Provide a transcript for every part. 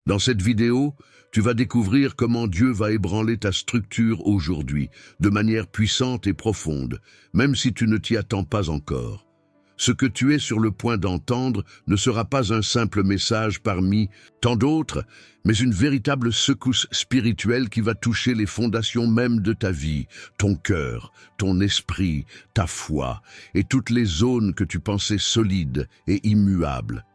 Dans cette vidéo, tu vas découvrir comment Dieu va ébranler ta structure aujourd'hui, de manière puissante et profonde, même si tu ne t'y attends pas encore. Ce que tu es sur le point d'entendre ne sera pas un simple message parmi tant d'autres, mais une véritable secousse spirituelle qui va toucher les fondations mêmes de ta vie, ton cœur, ton esprit, ta foi et toutes les zones que tu pensais solides et immuables.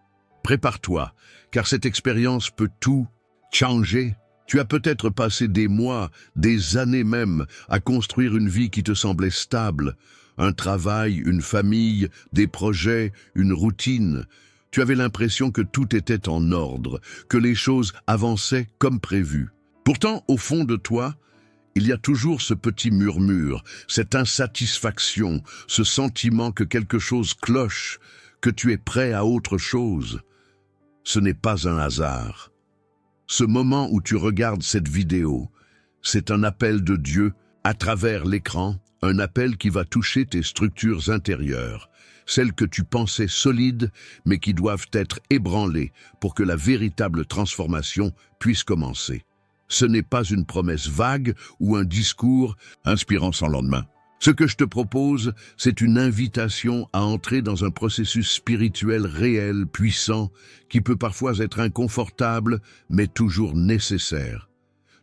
Prépare-toi, car cette expérience peut tout changer. Tu as peut-être passé des mois, des années même, à construire une vie qui te semblait stable, un travail, une famille, des projets, une routine. Tu avais l'impression que tout était en ordre, que les choses avançaient comme prévu. Pourtant, au fond de toi, il y a toujours ce petit murmure, cette insatisfaction, ce sentiment que quelque chose cloche, que tu es prêt à autre chose. Ce n'est pas un hasard. Ce moment où tu regardes cette vidéo, c'est un appel de Dieu à travers l'écran, un appel qui va toucher tes structures intérieures, celles que tu pensais solides, mais qui doivent être ébranlées pour que la véritable transformation puisse commencer. Ce n'est pas une promesse vague ou un discours inspirant sans lendemain. Ce que je te propose, c'est une invitation à entrer dans un processus spirituel réel, puissant, qui peut parfois être inconfortable, mais toujours nécessaire.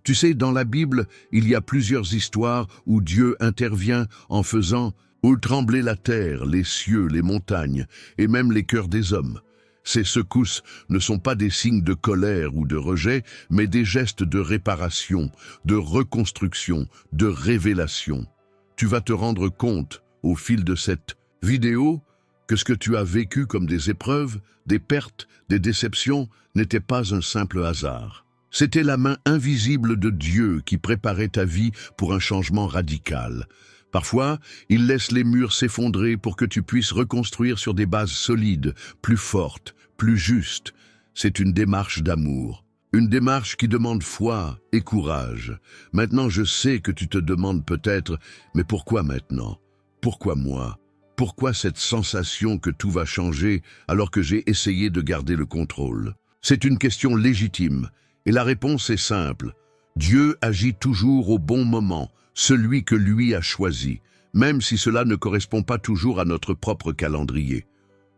Tu sais, dans la Bible, il y a plusieurs histoires où Dieu intervient en faisant trembler la terre, les cieux, les montagnes et même les cœurs des hommes. Ces secousses ne sont pas des signes de colère ou de rejet, mais des gestes de réparation, de reconstruction, de révélation. Tu vas te rendre compte, au fil de cette vidéo, que ce que tu as vécu comme des épreuves, des pertes, des déceptions, n'était pas un simple hasard. C'était la main invisible de Dieu qui préparait ta vie pour un changement radical. Parfois, il laisse les murs s'effondrer pour que tu puisses reconstruire sur des bases solides, plus fortes, plus justes. C'est une démarche d'amour. Une démarche qui demande foi et courage. Maintenant, je sais que tu te demandes peut-être, mais pourquoi maintenant? Pourquoi moi? Pourquoi cette sensation que tout va changer alors que j'ai essayé de garder le contrôle? C'est une question légitime. Et la réponse est simple. Dieu agit toujours au bon moment, celui que lui a choisi, même si cela ne correspond pas toujours à notre propre calendrier.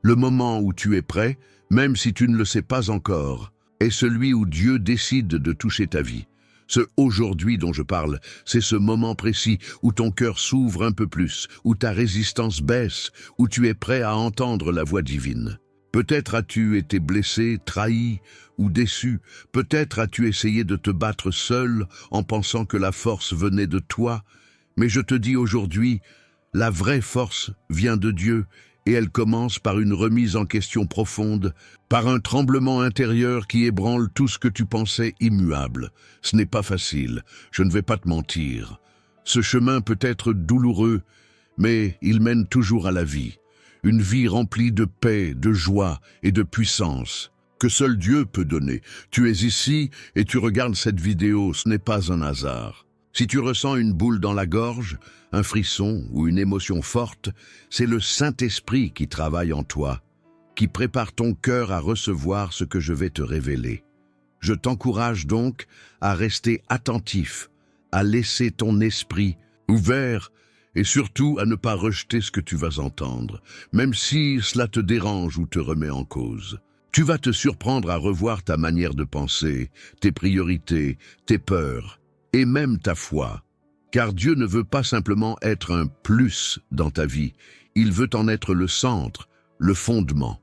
Le moment où tu es prêt, même si tu ne le sais pas encore, est celui où Dieu décide de toucher ta vie. Ce aujourd'hui dont je parle, c'est ce moment précis où ton cœur s'ouvre un peu plus, où ta résistance baisse, où tu es prêt à entendre la voix divine. Peut-être as-tu été blessé, trahi ou déçu. Peut-être as-tu essayé de te battre seul en pensant que la force venait de toi. Mais je te dis aujourd'hui, la vraie force vient de Dieu et elle commence par une remise en question profonde, par un tremblement intérieur qui ébranle tout ce que tu pensais immuable. Ce n'est pas facile, je ne vais pas te mentir. Ce chemin peut être douloureux, mais il mène toujours à la vie. Une vie remplie de paix, de joie et de puissance, que seul Dieu peut donner. Tu es ici et tu regardes cette vidéo, ce n'est pas un hasard. Si tu ressens une boule dans la gorge, un frisson ou une émotion forte, c'est le Saint-Esprit qui travaille en toi, qui prépare ton cœur à recevoir ce que je vais te révéler. Je t'encourage donc à rester attentif, à laisser ton esprit ouvert, et surtout à ne pas rejeter ce que tu vas entendre, même si cela te dérange ou te remet en cause. Tu vas te surprendre à revoir ta manière de penser, tes priorités, tes peurs, et même ta foi. Car Dieu ne veut pas simplement être un plus dans ta vie, il veut en être le centre, le fondement.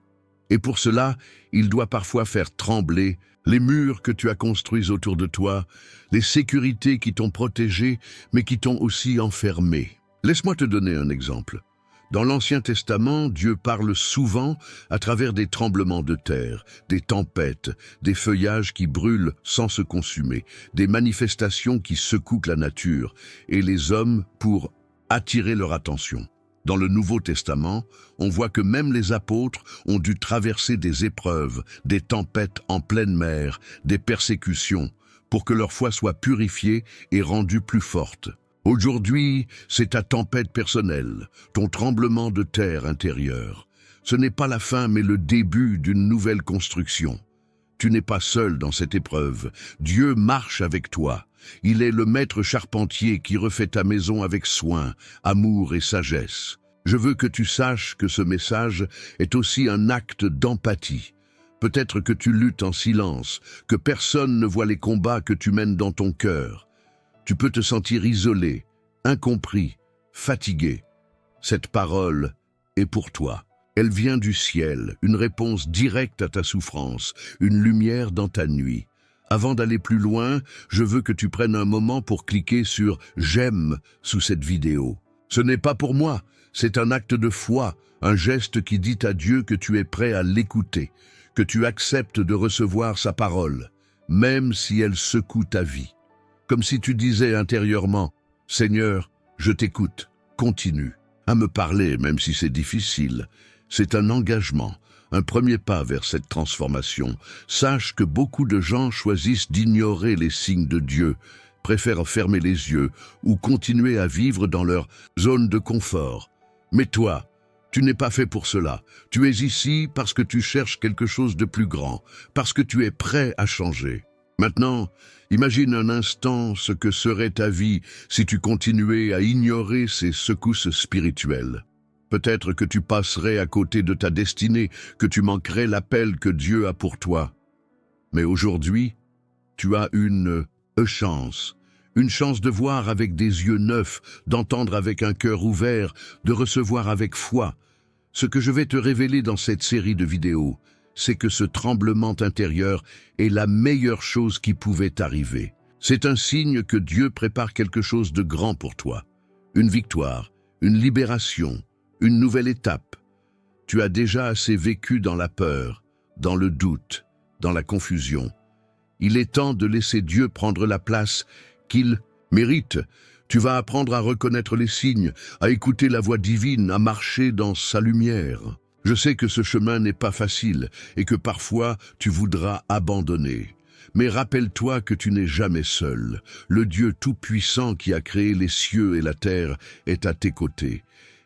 Et pour cela, il doit parfois faire trembler les murs que tu as construits autour de toi, les sécurités qui t'ont protégé, mais qui t'ont aussi enfermé. Laisse-moi te donner un exemple. Dans l'Ancien Testament, Dieu parle souvent à travers des tremblements de terre, des tempêtes, des feuillages qui brûlent sans se consumer, des manifestations qui secouent la nature et les hommes pour attirer leur attention. Dans le Nouveau Testament, on voit que même les apôtres ont dû traverser des épreuves, des tempêtes en pleine mer, des persécutions, pour que leur foi soit purifiée et rendue plus forte. Aujourd'hui, c'est ta tempête personnelle, ton tremblement de terre intérieur. Ce n'est pas la fin mais le début d'une nouvelle construction. Tu n'es pas seul dans cette épreuve. Dieu marche avec toi. Il est le maître charpentier qui refait ta maison avec soin, amour et sagesse. Je veux que tu saches que ce message est aussi un acte d'empathie. Peut-être que tu luttes en silence, que personne ne voit les combats que tu mènes dans ton cœur. Tu peux te sentir isolé, incompris, fatigué. Cette parole est pour toi. Elle vient du ciel, une réponse directe à ta souffrance, une lumière dans ta nuit. Avant d'aller plus loin, je veux que tu prennes un moment pour cliquer sur « J'aime » sous cette vidéo. Ce n'est pas pour moi, c'est un acte de foi, un geste qui dit à Dieu que tu es prêt à l'écouter, que tu acceptes de recevoir sa parole, même si elle secoue ta vie. Comme si tu disais intérieurement « Seigneur, je t'écoute, continue à me parler même si c'est difficile ». C'est un engagement, un premier pas vers cette transformation. Sache que beaucoup de gens choisissent d'ignorer les signes de Dieu, préfèrent fermer les yeux ou continuer à vivre dans leur zone de confort. Mais toi, tu n'es pas fait pour cela. Tu es ici parce que tu cherches quelque chose de plus grand, parce que tu es prêt à changer. Maintenant, imagine un instant ce que serait ta vie si tu continuais à ignorer ces secousses spirituelles. Peut-être que tu passerais à côté de ta destinée, que tu manquerais l'appel que Dieu a pour toi. Mais aujourd'hui, tu as une chance de voir avec des yeux neufs, d'entendre avec un cœur ouvert, de recevoir avec foi. Ce que je vais te révéler dans cette série de vidéos, c'est que ce tremblement intérieur est la meilleure chose qui pouvait t'arriver. C'est un signe que Dieu prépare quelque chose de grand pour toi. Une victoire, une libération, une nouvelle étape. Tu as déjà assez vécu dans la peur, dans le doute, dans la confusion. Il est temps de laisser Dieu prendre la place qu'il mérite. Tu vas apprendre à reconnaître les signes, à écouter la voix divine, à marcher dans sa lumière. Je sais que ce chemin n'est pas facile et que parfois tu voudras abandonner. Mais rappelle-toi que tu n'es jamais seul. Le Dieu tout-puissant qui a créé les cieux et la terre est à tes côtés.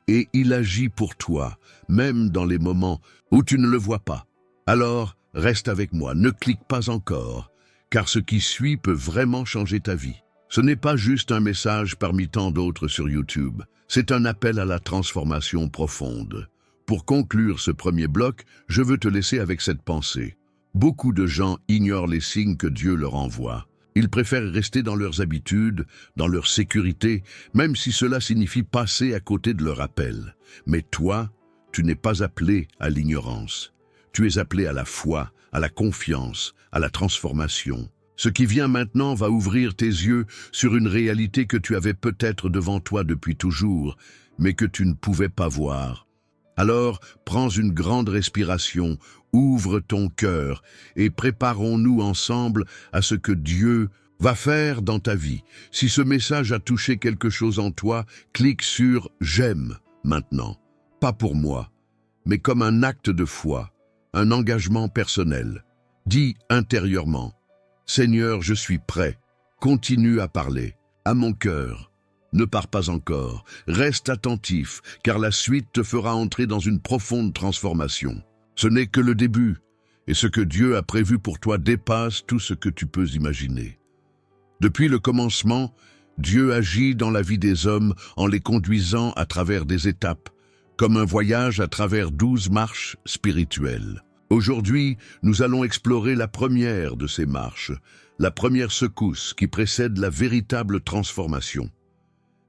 Et il agit pour toi, même dans les moments où tu ne le vois pas. Alors, reste avec moi, ne clique pas encore, car ce qui suit peut vraiment changer ta vie. Ce n'est pas juste un message parmi tant d'autres sur YouTube, c'est un appel à la transformation profonde. Pour conclure ce premier bloc, je veux te laisser avec cette pensée. Beaucoup de gens ignorent les signes que Dieu leur envoie. Ils préfèrent rester dans leurs habitudes, dans leur sécurité, même si cela signifie passer à côté de leur appel. Mais toi, tu n'es pas appelé à l'ignorance. Tu es appelé à la foi, à la confiance, à la transformation. Ce qui vient maintenant va ouvrir tes yeux sur une réalité que tu avais peut-être devant toi depuis toujours, mais que tu ne pouvais pas voir. Alors, prends une grande respiration, ouvre ton cœur et préparons-nous ensemble à ce que Dieu va faire dans ta vie. Si ce message a touché quelque chose en toi, clique sur « J'aime » maintenant. Pas pour moi, mais comme un acte de foi, un engagement personnel. Dis intérieurement « Seigneur, je suis prêt. Continue à parler à mon cœur. » Ne pars pas encore, reste attentif, car la suite te fera entrer dans une profonde transformation. Ce n'est que le début, et ce que Dieu a prévu pour toi dépasse tout ce que tu peux imaginer. Depuis le commencement, Dieu agit dans la vie des hommes en les conduisant à travers des étapes, comme un voyage à travers 12 marches spirituelles. Aujourd'hui, nous allons explorer la première de ces marches, la première secousse qui précède la véritable transformation.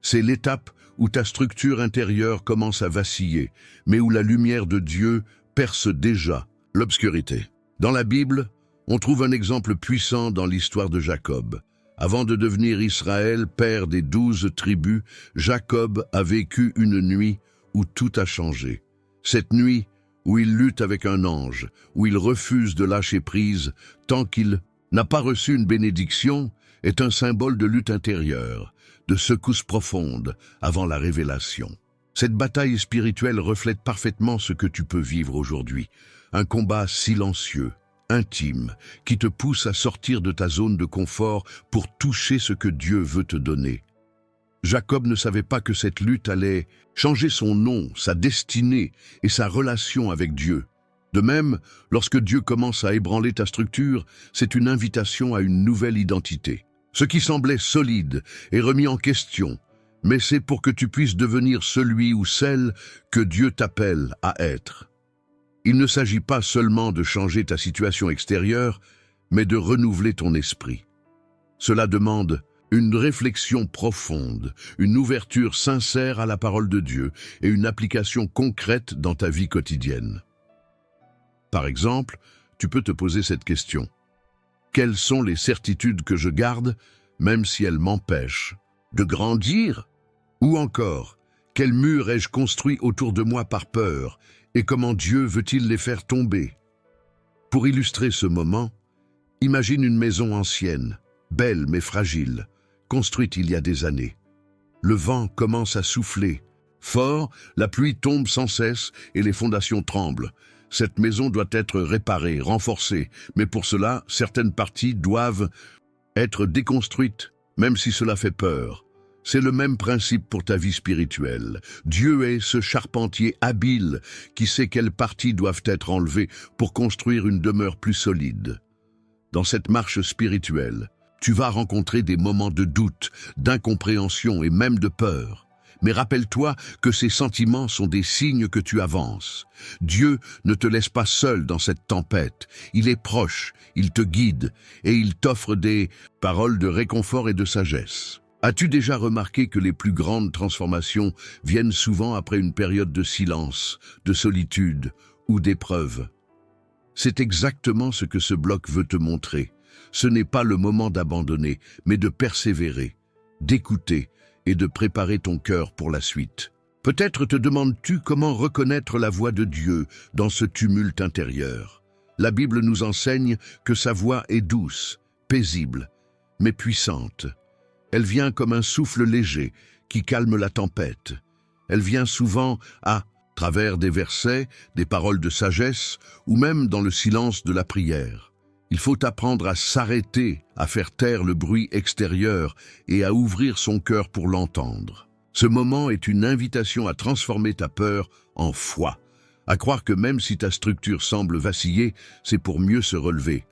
C'est l'étape où ta structure intérieure commence à vaciller, mais où la lumière de Dieu perce déjà l'obscurité. Dans la Bible, on trouve un exemple puissant dans l'histoire de Jacob. Avant de devenir Israël, père des 12 tribus, Jacob a vécu une nuit où tout a changé. Cette nuit où il lutte avec un ange, où il refuse de lâcher prise tant qu'il n'a pas reçu une bénédiction, est un symbole de lutte intérieure, de secousse profonde avant la révélation. Cette bataille spirituelle reflète parfaitement ce que tu peux vivre aujourd'hui. Un combat silencieux, intime, qui te pousse à sortir de ta zone de confort pour toucher ce que Dieu veut te donner. Jacob ne savait pas que cette lutte allait changer son nom, sa destinée et sa relation avec Dieu. De même, lorsque Dieu commence à ébranler ta structure, c'est une invitation à une nouvelle identité. Ce qui semblait solide est remis en question, mais c'est pour que tu puisses devenir celui ou celle que Dieu t'appelle à être. Il ne s'agit pas seulement de changer ta situation extérieure, mais de renouveler ton esprit. Cela demande une réflexion profonde, une ouverture sincère à la parole de Dieu et une application concrète dans ta vie quotidienne. Par exemple, tu peux te poser cette question. Quelles sont les certitudes que je garde, même si elles m'empêchent de grandir? Ou encore, quels murs ai-je construits autour de moi par peur et comment Dieu veut-il les faire tomber? Pour illustrer ce moment, imagine une maison ancienne, belle mais fragile, construite il y a des années. Le vent commence à souffler. Fort, la pluie tombe sans cesse et les fondations tremblent. Cette maison doit être réparée, renforcée, mais pour cela, certaines parties doivent être déconstruites, même si cela fait peur. C'est le même principe pour ta vie spirituelle. Dieu est ce charpentier habile qui sait quelles parties doivent être enlevées pour construire une demeure plus solide. Dans cette marche spirituelle, tu vas rencontrer des moments de doute, d'incompréhension et même de peur. Mais rappelle-toi que ces sentiments sont des signes que tu avances. Dieu ne te laisse pas seul dans cette tempête. Il est proche, il te guide et il t'offre des paroles de réconfort et de sagesse. As-tu déjà remarqué que les plus grandes transformations viennent souvent après une période de silence, de solitude ou d'épreuve? C'est exactement ce que ce bloc veut te montrer. Ce n'est pas le moment d'abandonner, mais de persévérer, d'écouter et de préparer ton cœur pour la suite. Peut-être te demandes-tu comment reconnaître la voix de Dieu dans ce tumulte intérieur. La Bible nous enseigne que sa voix est douce, paisible, mais puissante. Elle vient comme un souffle léger qui calme la tempête. Elle vient souvent à travers des versets, des paroles de sagesse ou même dans le silence de la prière. Il faut apprendre à s'arrêter, à faire taire le bruit extérieur et à ouvrir son cœur pour l'entendre. Ce moment est une invitation à transformer ta peur en foi, à croire que même si ta structure semble vaciller, c'est pour mieux se relever.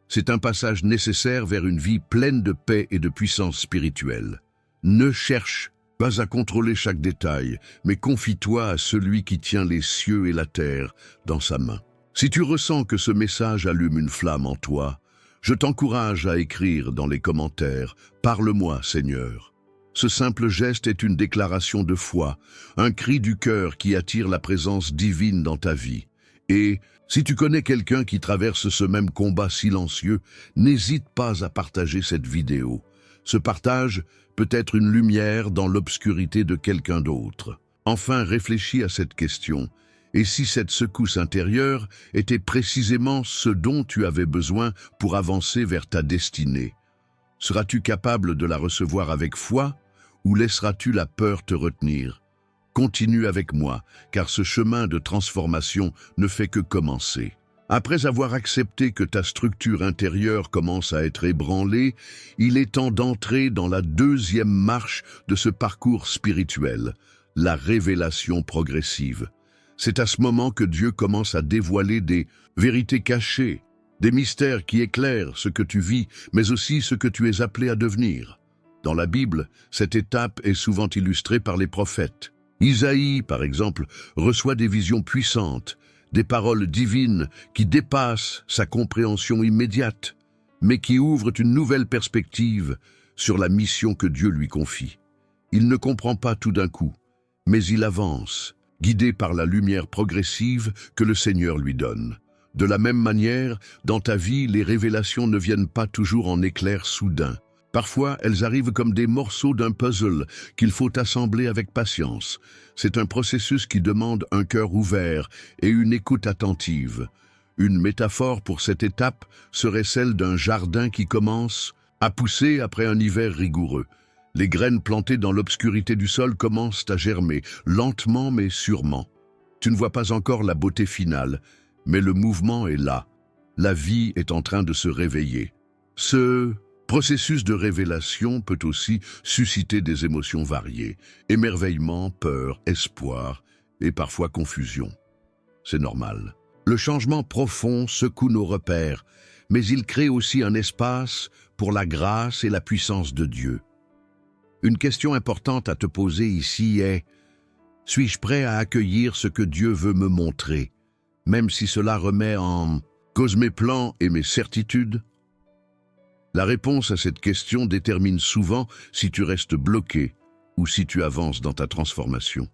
C'est un passage nécessaire vers une vie pleine de paix et de puissance spirituelle. Ne cherche pas à contrôler chaque détail, mais confie-toi à celui qui tient les cieux et la terre dans sa main. Si tu ressens que ce message allume une flamme en toi, je t'encourage à écrire dans les commentaires « Parle-moi, Seigneur ». Ce simple geste est une déclaration de foi, un cri du cœur qui attire la présence divine dans ta vie. Et si tu connais quelqu'un qui traverse ce même combat silencieux, n'hésite pas à partager cette vidéo. Ce partage peut être une lumière dans l'obscurité de quelqu'un d'autre. Enfin, réfléchis à cette question. Et si cette secousse intérieure était précisément ce dont tu avais besoin pour avancer vers ta destinée? Seras-tu capable de la recevoir avec foi ou laisseras-tu la peur te retenir? Continue avec moi, car ce chemin de transformation ne fait que commencer. Après avoir accepté que ta structure intérieure commence à être ébranlée, il est temps d'entrer dans la deuxième marche de ce parcours spirituel, la révélation progressive. C'est à ce moment que Dieu commence à dévoiler des vérités cachées, des mystères qui éclairent ce que tu vis, mais aussi ce que tu es appelé à devenir. Dans la Bible, cette étape est souvent illustrée par les prophètes. Isaïe, par exemple, reçoit des visions puissantes, des paroles divines qui dépassent sa compréhension immédiate, mais qui ouvrent une nouvelle perspective sur la mission que Dieu lui confie. Il ne comprend pas tout d'un coup, mais il avance, guidé par la lumière progressive que le Seigneur lui donne. De la même manière, dans ta vie, les révélations ne viennent pas toujours en éclairs soudains. Parfois, elles arrivent comme des morceaux d'un puzzle qu'il faut assembler avec patience. C'est un processus qui demande un cœur ouvert et une écoute attentive. Une métaphore pour cette étape serait celle d'un jardin qui commence à pousser après un hiver rigoureux. Les graines plantées dans l'obscurité du sol commencent à germer, lentement mais sûrement. Tu ne vois pas encore la beauté finale, mais le mouvement est là. La vie est en train de se réveiller. Ce processus de révélation peut aussi susciter des émotions variées, émerveillement, peur, espoir et parfois confusion. C'est normal. Le changement profond secoue nos repères, mais il crée aussi un espace pour la grâce et la puissance de Dieu. Une question importante à te poser ici est: suis-je prêt à accueillir ce que Dieu veut me montrer, même si cela remet en cause mes plans et mes certitudes? La réponse à cette question détermine souvent si tu restes bloqué ou si tu avances dans ta transformation.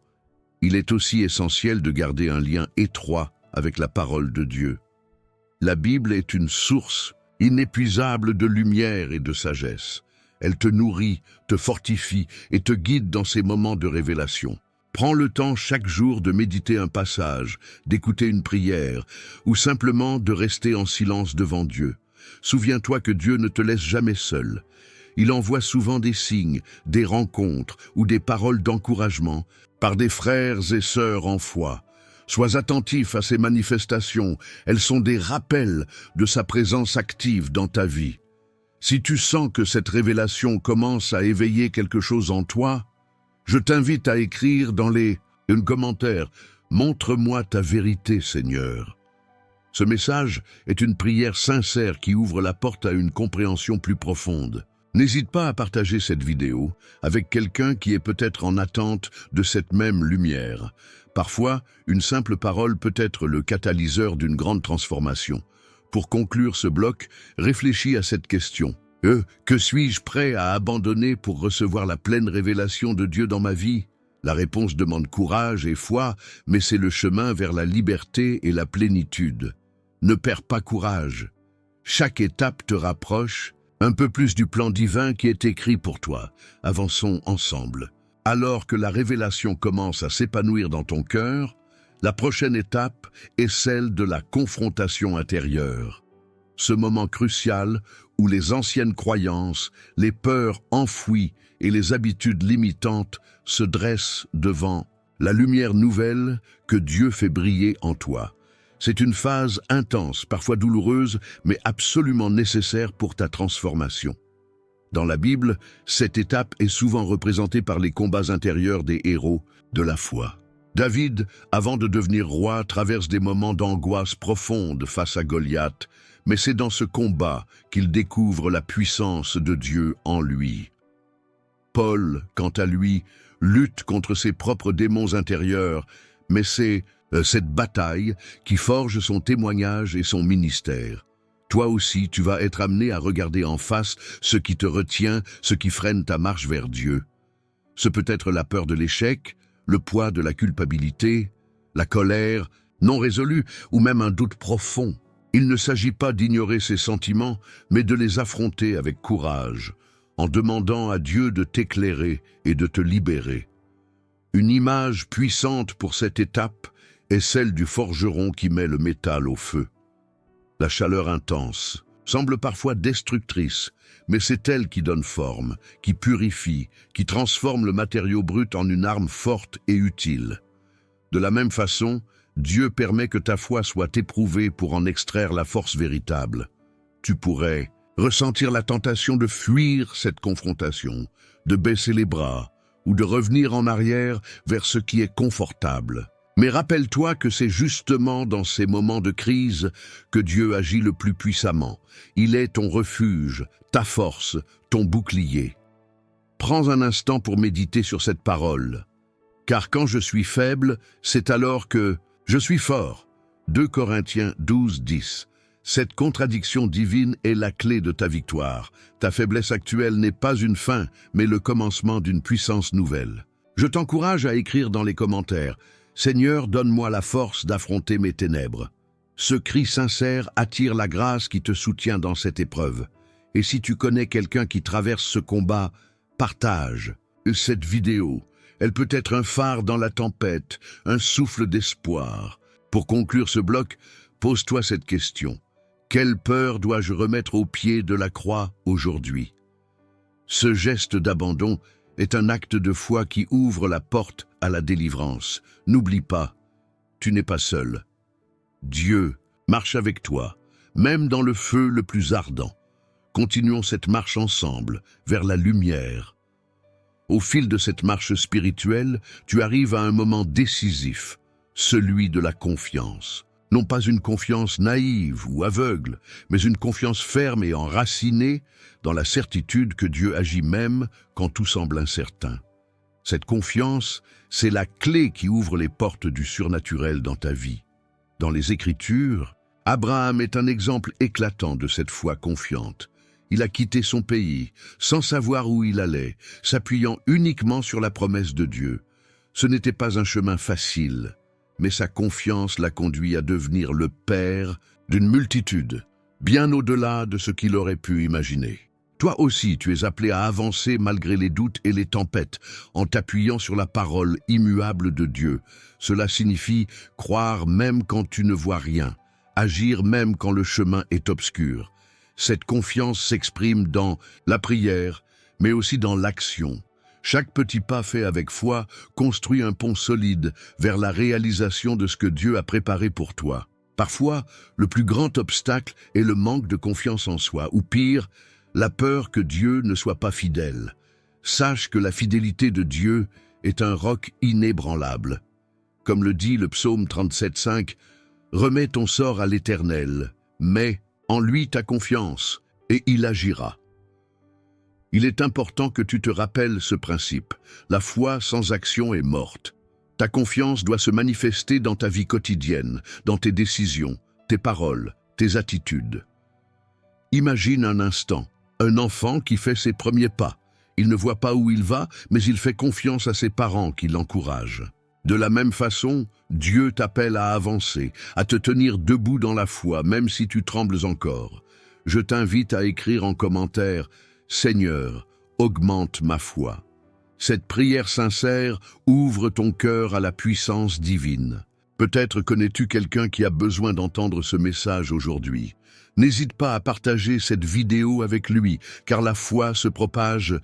Il est aussi essentiel de garder un lien étroit avec la parole de Dieu. La Bible est une source inépuisable de lumière et de sagesse. Elle te nourrit, te fortifie et te guide dans ces moments de révélation. Prends le temps chaque jour de méditer un passage, d'écouter une prière ou simplement de rester en silence devant Dieu. Souviens-toi que Dieu ne te laisse jamais seul. Il envoie souvent des signes, des rencontres ou des paroles d'encouragement par des frères et sœurs en foi. Sois attentif à ces manifestations, elles sont des rappels de sa présence active dans ta vie. Si tu sens que cette révélation commence à éveiller quelque chose en toi, je t'invite à écrire dans les commentaires « Montre-moi ta vérité, Seigneur ». Ce message est une prière sincère qui ouvre la porte à une compréhension plus profonde. N'hésite pas à partager cette vidéo avec quelqu'un qui est peut-être en attente de cette même lumière. Parfois, une simple parole peut être le catalyseur d'une grande transformation. Pour conclure ce bloc, réfléchis à cette question. Que suis-je prêt à abandonner pour recevoir la pleine révélation de Dieu dans ma vie? La réponse demande courage et foi, mais c'est le chemin vers la liberté et la plénitude. Ne perds pas courage. Chaque étape te rapproche un peu plus du plan divin qui est écrit pour toi. Avançons ensemble. Alors que la révélation commence à s'épanouir dans ton cœur, la prochaine étape est celle de la confrontation intérieure. Ce moment crucial où les anciennes croyances, les peurs enfouies et les habitudes limitantes se dressent devant la lumière nouvelle que Dieu fait briller en toi. C'est une phase intense, parfois douloureuse, mais absolument nécessaire pour ta transformation. Dans la Bible, cette étape est souvent représentée par les combats intérieurs des héros de la foi. David, avant de devenir roi, traverse des moments d'angoisse profonde face à Goliath, mais c'est dans ce combat qu'il découvre la puissance de Dieu en lui. Paul, quant à lui, lutte contre ses propres démons intérieurs, mais c'est cette bataille qui forge son témoignage et son ministère. Toi aussi, tu vas être amené à regarder en face ce qui te retient, ce qui freine ta marche vers Dieu. Ce peut être la peur de l'échec, le poids de la culpabilité, la colère non résolue ou même un doute profond. Il ne s'agit pas d'ignorer ces sentiments, mais de les affronter avec courage, en demandant à Dieu de t'éclairer et de te libérer. Une image puissante pour cette étape est celle du forgeron qui met le métal au feu. La chaleur intense semble parfois destructrice, mais c'est elle qui donne forme, qui purifie, qui transforme le matériau brut en une arme forte et utile. De la même façon, Dieu permet que ta foi soit éprouvée pour en extraire la force véritable. Tu pourrais ressentir la tentation de fuir cette confrontation, de baisser les bras ou de revenir en arrière vers ce qui est confortable. Mais rappelle-toi que c'est justement dans ces moments de crise que Dieu agit le plus puissamment. Il est ton refuge, ta force, ton bouclier. Prends un instant pour méditer sur cette parole. Car quand je suis faible, c'est alors que je suis fort. 2 Corinthiens 12, 10. Cette contradiction divine est la clé de ta victoire. Ta faiblesse actuelle n'est pas une fin, mais le commencement d'une puissance nouvelle. Je t'encourage à écrire dans les commentaires « Seigneur, donne-moi la force d'affronter mes ténèbres ». Ce cri sincère attire la grâce qui te soutient dans cette épreuve. Et si tu connais quelqu'un qui traverse ce combat, partage cette vidéo. Elle peut être un phare dans la tempête, un souffle d'espoir. Pour conclure ce bloc, pose-toi cette question. Quelle peur dois-je remettre au pied de la croix aujourd'hui? Ce geste d'abandon est un acte de foi qui ouvre la porte à la délivrance. N'oublie pas, tu n'es pas seul. Dieu marche avec toi, même dans le feu le plus ardent. Continuons cette marche ensemble, vers la lumière. Au fil de cette marche spirituelle, tu arrives à un moment décisif, celui de la confiance. Non pas une confiance naïve ou aveugle, mais une confiance ferme et enracinée dans la certitude que Dieu agit même quand tout semble incertain. Cette confiance, c'est la clé qui ouvre les portes du surnaturel dans ta vie. Dans les Écritures, Abraham est un exemple éclatant de cette foi confiante. Il a quitté son pays, sans savoir où il allait, s'appuyant uniquement sur la promesse de Dieu. Ce n'était pas un chemin facile, mais sa confiance l'a conduit à devenir le père d'une multitude, bien au-delà de ce qu'il aurait pu imaginer. Toi aussi, tu es appelé à avancer malgré les doutes et les tempêtes, en t'appuyant sur la parole immuable de Dieu. Cela signifie croire même quand tu ne vois rien, agir même quand le chemin est obscur. Cette confiance s'exprime dans la prière, mais aussi dans l'action. Chaque petit pas fait avec foi construit un pont solide vers la réalisation de ce que Dieu a préparé pour toi. Parfois, le plus grand obstacle est le manque de confiance en soi, ou pire, la peur que Dieu ne soit pas fidèle. Sache que la fidélité de Dieu est un roc inébranlable. Comme le dit le psaume 37,5, « Remets ton sort à l'Éternel, mets en lui ta confiance, et il agira. » Il est important que tu te rappelles ce principe. La foi sans action est morte. Ta confiance doit se manifester dans ta vie quotidienne, dans tes décisions, tes paroles, tes attitudes. Imagine un instant, un enfant qui fait ses premiers pas. Il ne voit pas où il va, mais il fait confiance à ses parents qui l'encouragent. De la même façon, Dieu t'appelle à avancer, à te tenir debout dans la foi, même si tu trembles encore. Je t'invite à écrire en commentaire « Seigneur, augmente ma foi ». Cette prière sincère ouvre ton cœur à la puissance divine. Peut-être connais-tu quelqu'un qui a besoin d'entendre ce message aujourd'hui. N'hésite pas à partager cette vidéo avec lui, car la foi se propage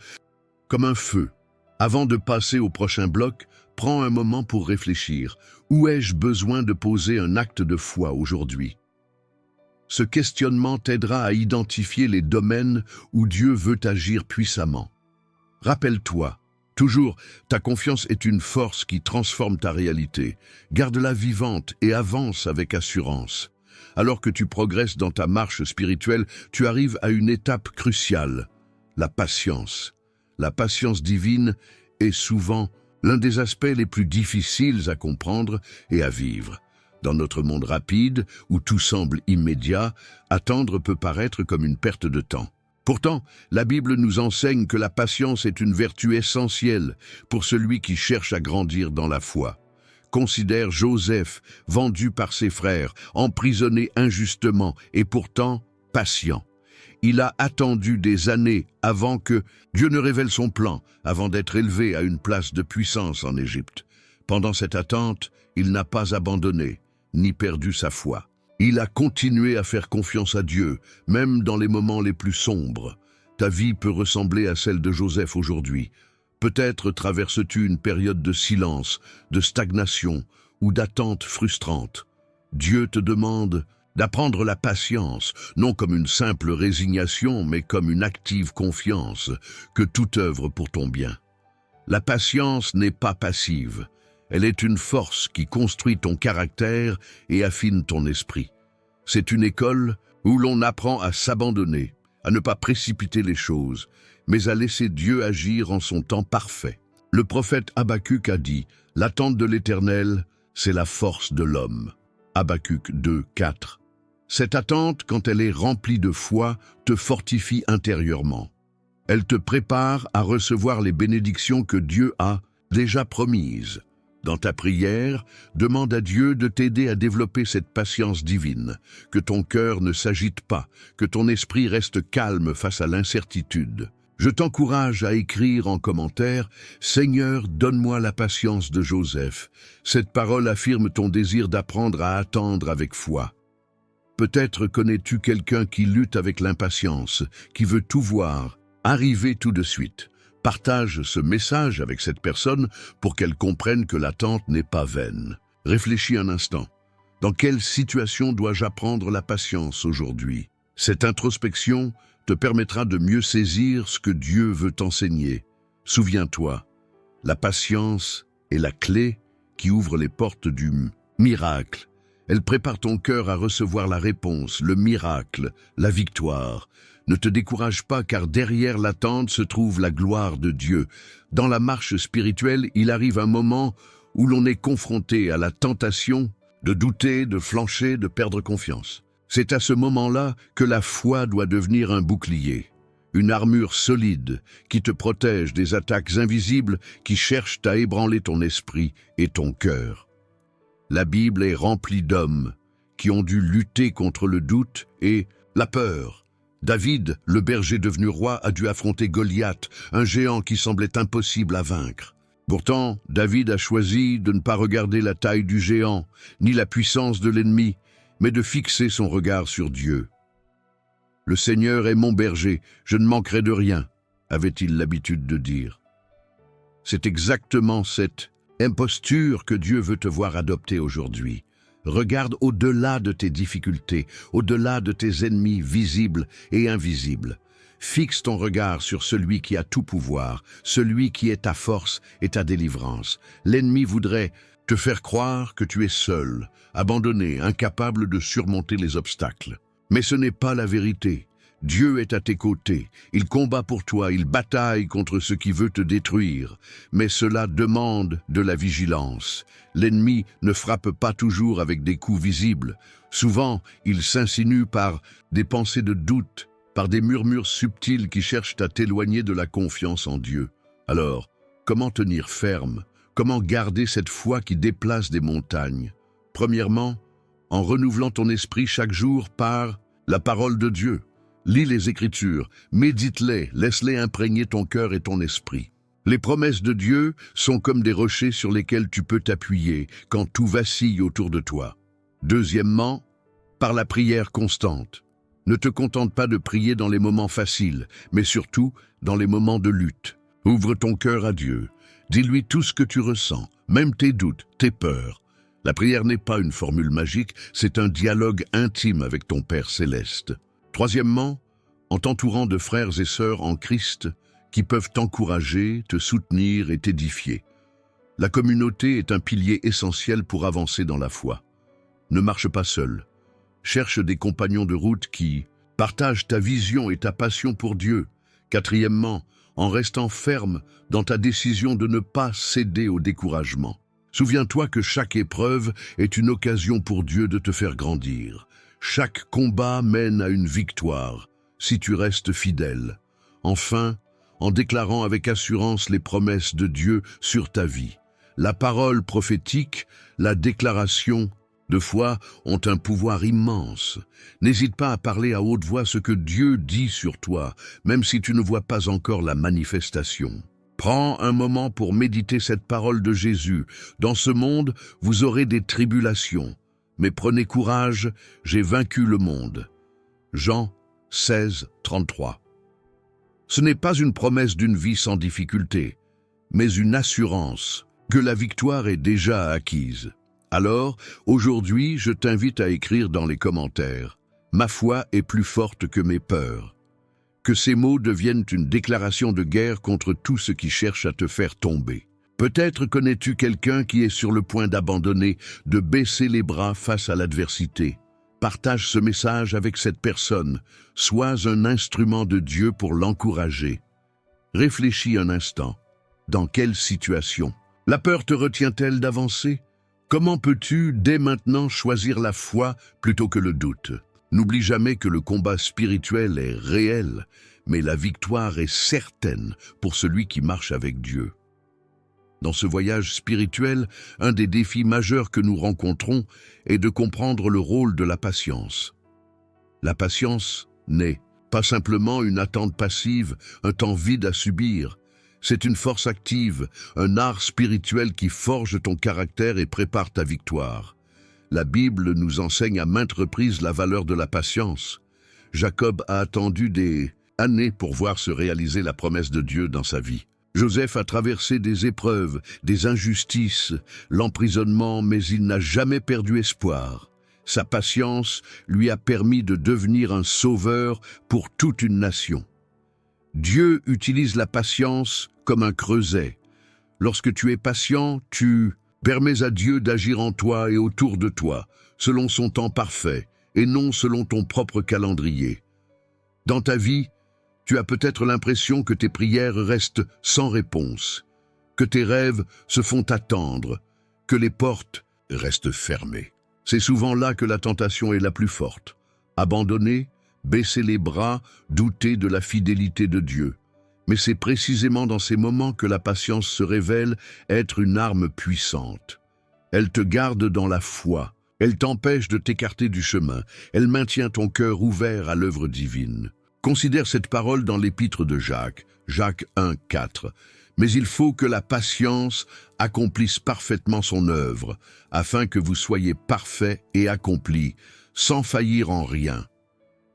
comme un feu. Avant de passer au prochain bloc, prends un moment pour réfléchir. Où ai-je besoin de poser un acte de foi aujourd'hui? Ce questionnement t'aidera à identifier les domaines où Dieu veut agir puissamment. Rappelle-toi, toujours, ta confiance est une force qui transforme ta réalité. Garde-la vivante et avance avec assurance. Alors que tu progresses dans ta marche spirituelle, tu arrives à une étape cruciale, la patience. La patience divine est souvent l'un des aspects les plus difficiles à comprendre et à vivre. Dans notre monde rapide, où tout semble immédiat, attendre peut paraître comme une perte de temps. Pourtant, la Bible nous enseigne que la patience est une vertu essentielle pour celui qui cherche à grandir dans la foi. Considère Joseph, vendu par ses frères, emprisonné injustement et pourtant patient. Il a attendu des années avant que Dieu ne révèle son plan, avant d'être élevé à une place de puissance en Égypte. Pendant cette attente, il n'a pas abandonné, ni perdu sa foi. Il a continué à faire confiance à Dieu, même dans les moments les plus sombres. Ta vie peut ressembler à celle de Joseph aujourd'hui. Peut-être traverses-tu une période de silence, de stagnation ou d'attente frustrante. Dieu te demande d'apprendre la patience, non comme une simple résignation, mais comme une active confiance, que tout œuvre pour ton bien. La patience n'est pas passive. Elle est une force qui construit ton caractère et affine ton esprit. C'est une école où l'on apprend à s'abandonner, à ne pas précipiter les choses, mais à laisser Dieu agir en son temps parfait. Le prophète Habacuc a dit « L'attente de l'Éternel, c'est la force de l'homme ». Habacuc 2, 4. Cette attente, quand elle est remplie de foi, te fortifie intérieurement. Elle te prépare à recevoir les bénédictions que Dieu a déjà promises. Dans ta prière, demande à Dieu de t'aider à développer cette patience divine, que ton cœur ne s'agite pas, que ton esprit reste calme face à l'incertitude. Je t'encourage à écrire en commentaire « Seigneur, donne-moi la patience de Joseph ». Cette parole affirme ton désir d'apprendre à attendre avec foi. Peut-être connais-tu quelqu'un qui lutte avec l'impatience, qui veut tout voir, arriver tout de suite. Partage ce message avec cette personne pour qu'elle comprenne que l'attente n'est pas vaine. Réfléchis un instant. Dans quelle situation dois-je apprendre la patience aujourd'hui? Cette introspection te permettra de mieux saisir ce que Dieu veut t'enseigner. Souviens-toi, la patience est la clé qui ouvre les portes du miracle Elle prépare ton cœur à recevoir la réponse, le miracle, la victoire. Ne te décourage pas car derrière l'attente se trouve la gloire de Dieu. Dans la marche spirituelle, il arrive un moment où l'on est confronté à la tentation de douter, de flancher, de perdre confiance. C'est à ce moment-là que la foi doit devenir un bouclier, une armure solide qui te protège des attaques invisibles qui cherchent à ébranler ton esprit et ton cœur. La Bible est remplie d'hommes qui ont dû lutter contre le doute et la peur. David, le berger devenu roi, a dû affronter Goliath, un géant qui semblait impossible à vaincre. Pourtant, David a choisi de ne pas regarder la taille du géant, ni la puissance de l'ennemi, mais de fixer son regard sur Dieu. « Le Seigneur est mon berger, je ne manquerai de rien », avait-il l'habitude de dire. C'est exactement cette imposture que Dieu veut te voir adopter aujourd'hui. Regarde au-delà de tes difficultés, au-delà de tes ennemis visibles et invisibles. Fixe ton regard sur celui qui a tout pouvoir, celui qui est ta force et ta délivrance. L'ennemi voudrait te faire croire que tu es seul, abandonné, incapable de surmonter les obstacles. Mais ce n'est pas la vérité. Dieu est à tes côtés, il combat pour toi, il bataille contre ce qui veut te détruire, mais cela demande de la vigilance. L'ennemi ne frappe pas toujours avec des coups visibles. Souvent, il s'insinue par des pensées de doute, par des murmures subtils qui cherchent à t'éloigner de la confiance en Dieu. Alors, comment tenir ferme? Comment garder cette foi qui déplace des montagnes? Premièrement, en renouvelant ton esprit chaque jour par la parole de Dieu. Lis les Écritures, médite-les, laisse-les imprégner ton cœur et ton esprit. Les promesses de Dieu sont comme des rochers sur lesquels tu peux t'appuyer quand tout vacille autour de toi. Deuxièmement, par la prière constante. Ne te contente pas de prier dans les moments faciles, mais surtout dans les moments de lutte. Ouvre ton cœur à Dieu. Dis-lui tout ce que tu ressens, même tes doutes, tes peurs. La prière n'est pas une formule magique, c'est un dialogue intime avec ton Père céleste. Troisièmement, en t'entourant de frères et sœurs en Christ qui peuvent t'encourager, te soutenir et t'édifier. La communauté est un pilier essentiel pour avancer dans la foi. Ne marche pas seul. Cherche des compagnons de route qui partagent ta vision et ta passion pour Dieu. Quatrièmement, en restant ferme dans ta décision de ne pas céder au découragement. Souviens-toi que chaque épreuve est une occasion pour Dieu de te faire grandir. Chaque combat mène à une victoire, si tu restes fidèle. Enfin, en déclarant avec assurance les promesses de Dieu sur ta vie. La parole prophétique, la déclaration de foi ont un pouvoir immense. N'hésite pas à parler à haute voix ce que Dieu dit sur toi, même si tu ne vois pas encore la manifestation. Prends un moment pour méditer cette parole de Jésus. Dans ce monde, vous aurez des tribulations. Mais prenez courage, j'ai vaincu le monde. Jean 16, 33. Ce n'est pas une promesse d'une vie sans difficulté, mais une assurance que la victoire est déjà acquise. Alors, aujourd'hui, je t'invite à écrire dans les commentaires « Ma foi est plus forte que mes peurs ». Que ces mots deviennent une déclaration de guerre contre tout ce qui cherche à te faire tomber. Peut-être connais-tu quelqu'un qui est sur le point d'abandonner, de baisser les bras face à l'adversité. Partage ce message avec cette personne. Sois un instrument de Dieu pour l'encourager. Réfléchis un instant. Dans quelle situation? La peur te retient-elle d'avancer? Comment peux-tu, dès maintenant, choisir la foi plutôt que le doute? N'oublie jamais que le combat spirituel est réel, mais la victoire est certaine pour celui qui marche avec Dieu. Dans ce voyage spirituel, un des défis majeurs que nous rencontrons est de comprendre le rôle de la patience. La patience n'est pas simplement une attente passive, un temps vide à subir. C'est une force active, un art spirituel qui forge ton caractère et prépare ta victoire. La Bible nous enseigne à maintes reprises la valeur de la patience. Jacob a attendu des années pour voir se réaliser la promesse de Dieu dans sa vie. Joseph a traversé des épreuves, des injustices, l'emprisonnement, mais il n'a jamais perdu espoir. Sa patience lui a permis de devenir un sauveur pour toute une nation. Dieu utilise la patience comme un creuset. Lorsque tu es patient, tu permets à Dieu d'agir en toi et autour de toi. selon son temps parfait, et non selon ton propre calendrier. Dans ta vie, tu as peut-être l'impression que tes prières restent sans réponse, que tes rêves se font attendre, que les portes restent fermées. C'est souvent là que la tentation est la plus forte. Abandonner, baisser les bras, douter de la fidélité de Dieu. Mais c'est précisément dans ces moments que la patience se révèle être une arme puissante. Elle te garde dans la foi, elle t'empêche de t'écarter du chemin, elle maintient ton cœur ouvert à l'œuvre divine. Considère cette parole dans l'épître de Jacques, Jacques 1, 4. Mais il faut que la patience accomplisse parfaitement son œuvre, afin que vous soyez parfaits et accomplis, sans faillir en rien.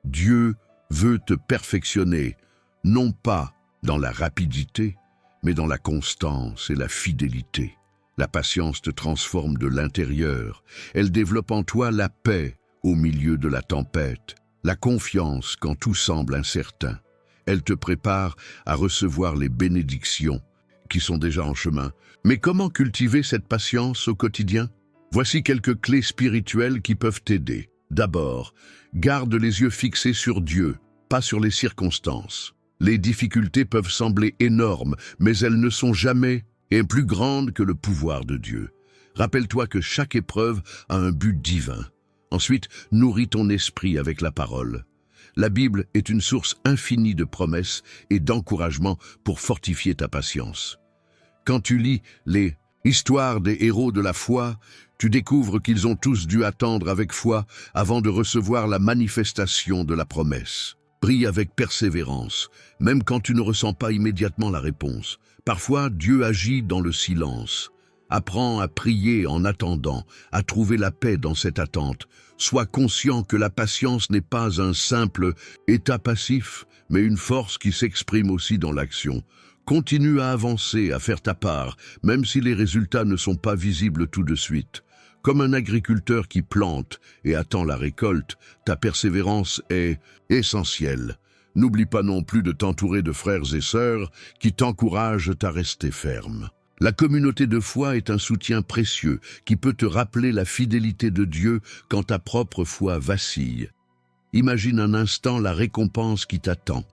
Dieu veut te perfectionner, non pas dans la rapidité, mais dans la constance et la fidélité. La patience te transforme de l'intérieur. Elle développe en toi la paix au milieu de la tempête, la confiance quand tout semble incertain. Elle te prépare à recevoir les bénédictions qui sont déjà en chemin. Mais comment cultiver cette patience au quotidien? Voici quelques clés spirituelles qui peuvent t'aider. D'abord, garde les yeux fixés sur Dieu, pas sur les circonstances. Les difficultés peuvent sembler énormes, mais elles ne sont jamais et plus grandes que le pouvoir de Dieu. Rappelle-toi que chaque épreuve a un but divin. Ensuite, nourris ton esprit avec la parole. La Bible est une source infinie de promesses et d'encouragements pour fortifier ta patience. Quand tu lis les histoires des héros de la foi, tu découvres qu'ils ont tous dû attendre avec foi avant de recevoir la manifestation de la promesse. Prie avec persévérance, même quand tu ne ressens pas immédiatement la réponse. Parfois, Dieu agit dans le silence. Apprends à prier en attendant, à trouver la paix dans cette attente. Sois conscient que la patience n'est pas un simple état passif, mais une force qui s'exprime aussi dans l'action. Continue à avancer, à faire ta part, même si les résultats ne sont pas visibles tout de suite. Comme un agriculteur qui plante et attend la récolte, ta persévérance est essentielle. N'oublie pas non plus de t'entourer de frères et sœurs qui t'encouragent à rester ferme. La communauté de foi est un soutien précieux qui peut te rappeler la fidélité de Dieu quand ta propre foi vacille. Imagine un instant la récompense qui t'attend.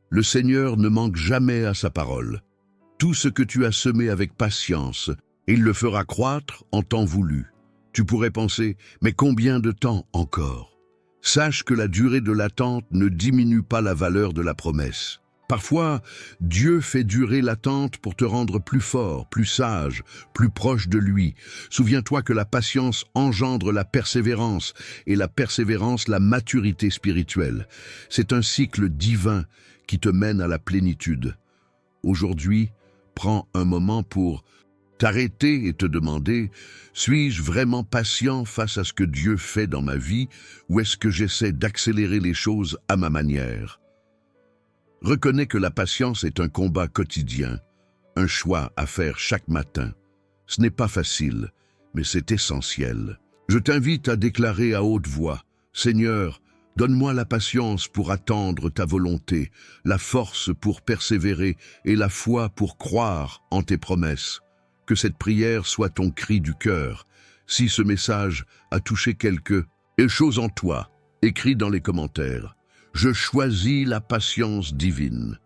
Le Seigneur ne manque jamais à sa parole. Tout ce que tu as semé avec patience, il le fera croître en temps voulu. Tu pourrais penser, mais combien de temps encore? Sache que la durée de l'attente ne diminue pas la valeur de la promesse. Parfois, Dieu fait durer l'attente pour te rendre plus fort, plus sage, plus proche de lui. Souviens-toi que la patience engendre la persévérance, et la persévérance la maturité spirituelle. C'est un cycle divin qui te mène à la plénitude. Aujourd'hui, prends un moment pour t'arrêter et te demander, suis-je vraiment patient face à ce que Dieu fait dans ma vie, ou est-ce que j'essaie d'accélérer les choses à ma manière? Reconnais que la patience est un combat quotidien, un choix à faire chaque matin. Ce n'est pas facile, mais c'est essentiel. Je t'invite à déclarer à haute voix, « Seigneur, donne-moi la patience pour attendre ta volonté, la force pour persévérer et la foi pour croire en tes promesses. » Que cette prière soit ton cri du cœur. Si ce message a touché quelque chose en toi, écris dans les commentaires. Je choisis la patience divine.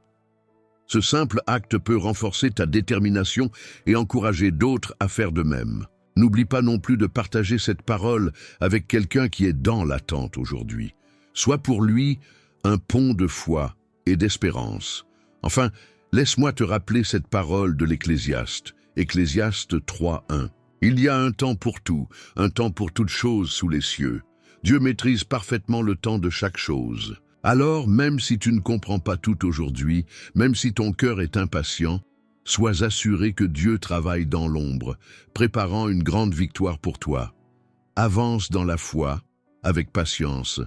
Ce simple acte peut renforcer ta détermination et encourager d'autres à faire de même. N'oublie pas non plus de partager cette parole avec quelqu'un qui est dans l'attente aujourd'hui. Sois pour lui un pont de foi et d'espérance. Enfin, laisse-moi te rappeler cette parole de l'Ecclésiaste. Ecclésiaste 3:1. Il y a un temps pour tout, un temps pour toutes choses sous les cieux. Dieu maîtrise parfaitement le temps de chaque chose. Alors, même si tu ne comprends pas tout aujourd'hui, même si ton cœur est impatient, sois assuré que Dieu travaille dans l'ombre, préparant une grande victoire pour toi. Avance dans la foi, avec patience,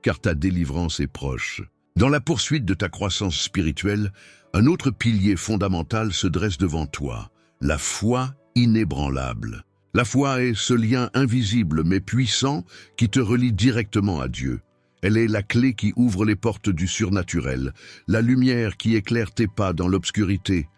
car ta délivrance est proche. Dans la poursuite de ta croissance spirituelle, un autre pilier fondamental se dresse devant toi. La foi inébranlable. La foi est ce lien invisible mais puissant qui te relie directement à Dieu. Elle est la clé qui ouvre les portes du surnaturel, la lumière qui éclaire tes pas dans l'obscurité,